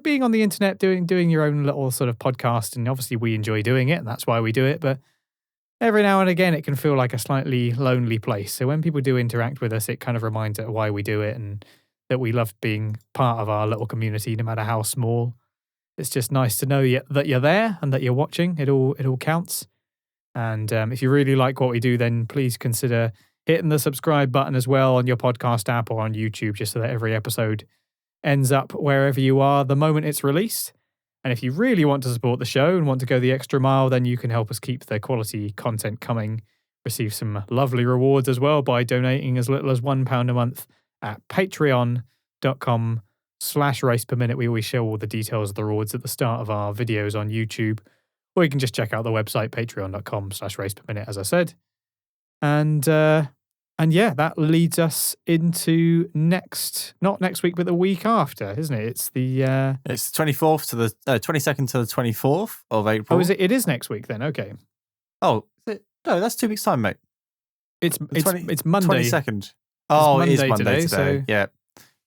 being on the internet, doing your own little sort of podcast, and obviously we enjoy doing it, and that's why we do it. But every now and again, it can feel like a slightly lonely place. So when people do interact with us, it kind of reminds us why we do it, and that we love being part of our little community, no matter how small. It's just nice to know that you're there and that you're watching. It all counts. And if you really like what we do, then please consider hitting the subscribe button as well on your podcast app or on YouTube, just so that every episode ends up wherever you are the moment it's released. And if you really want to support the show and want to go the extra mile, then you can help us keep the quality content coming. Receive some lovely rewards as well by donating as little as £1 a month at patreon.com/RacePerMinute. We always show all the details of the rewards at the start of our videos on YouTube. Or you can just check out the website, patreon.com/RacePerMinute, as I said. And yeah, that leads us into not next week, but the week after, isn't it? It's the 24th to the 22nd to the 24th of April. Oh, is it? It is next week then. Okay. Oh, is it? No, that's 2 weeks time, mate. It's Monday. 22nd. Oh, it is Monday today. So yeah.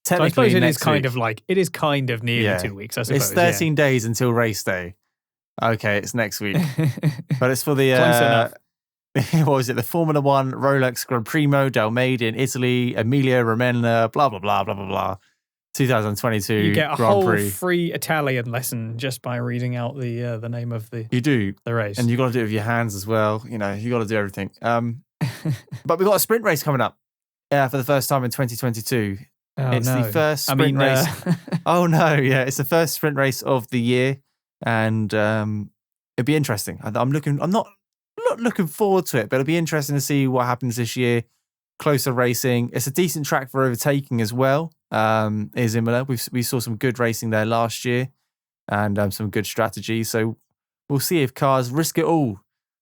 So I suppose it is kind week. of nearly 2 weeks, I suppose. It's 13 days until race day. Okay, it's next week. But it's for the Close enough. what was it? The Formula One Rolex Gran Primo del Made in Italy, Emilia Romagna, blah blah blah blah blah blah. 2022 You get a Grand whole Prix. free Italian lesson just by reading out the name of the race. And you got to do it with your hands as well. You know, you got to do everything. But we've got a sprint race coming up for the first time in 2022. It's the first sprint race. Oh no, yeah, it's the first sprint race of the year, and it'd be interesting. I'm not looking forward to it, but it'll be interesting to see what happens this year. Closer racing. It's a decent track for overtaking as well. Is Imola. We saw some good racing there last year, and some good strategy. So we'll see if cars risk it all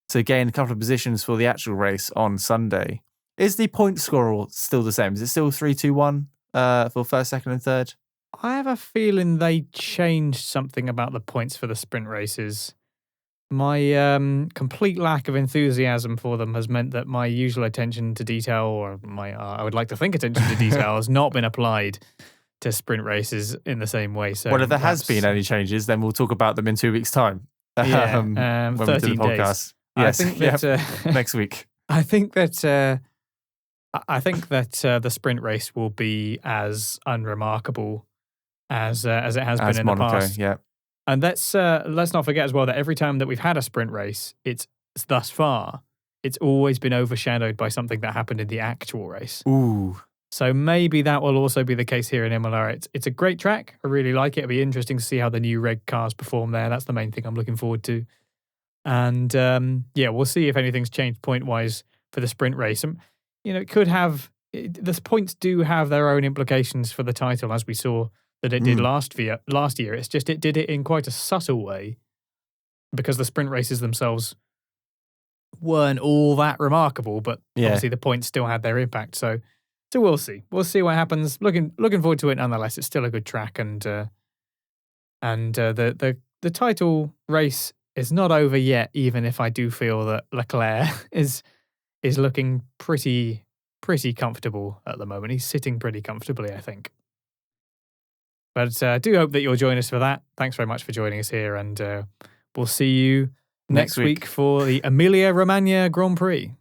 to gain a couple of positions for the actual race on Sunday. Is the point score still the same? Is it still 3-2-1 for first, second, and third? I have a feeling they changed something about the points for the sprint races. My complete lack of enthusiasm for them has meant that my usual attention to detail, or my I would like to think attention to detail, has not been applied to sprint races in the same way. So, well, if there has been any changes, then we'll talk about them in 2 weeks' time. When we do the podcast. Yes, I think that next week. I think that the sprint race will be as unremarkable as it has been in Monaco, the past. Yeah. And let's not forget as well that every time that we've had a sprint race, it's thus far, it's always been overshadowed by something that happened in the actual race. Ooh. So maybe that will also be the case here in Imola. It's a great track. I really like it. It'll be interesting to see how the new reg cars perform there. That's the main thing I'm looking forward to. And we'll see if anything's changed point-wise for the sprint race. It could have, the points do have their own implications for the title, as we saw that it did last year. It's just it did it in quite a subtle way because the sprint races themselves weren't all that remarkable, but obviously the points still had their impact. So we'll see. We'll see what happens. Looking forward to it nonetheless. It's still a good track, and the title race is not over yet, even if I do feel that Leclerc is looking pretty comfortable at the moment. He's sitting pretty comfortably, I think. But I do hope that you'll join us for that. Thanks very much for joining us here, and we'll see you next week for the Emilia Romagna Grand Prix.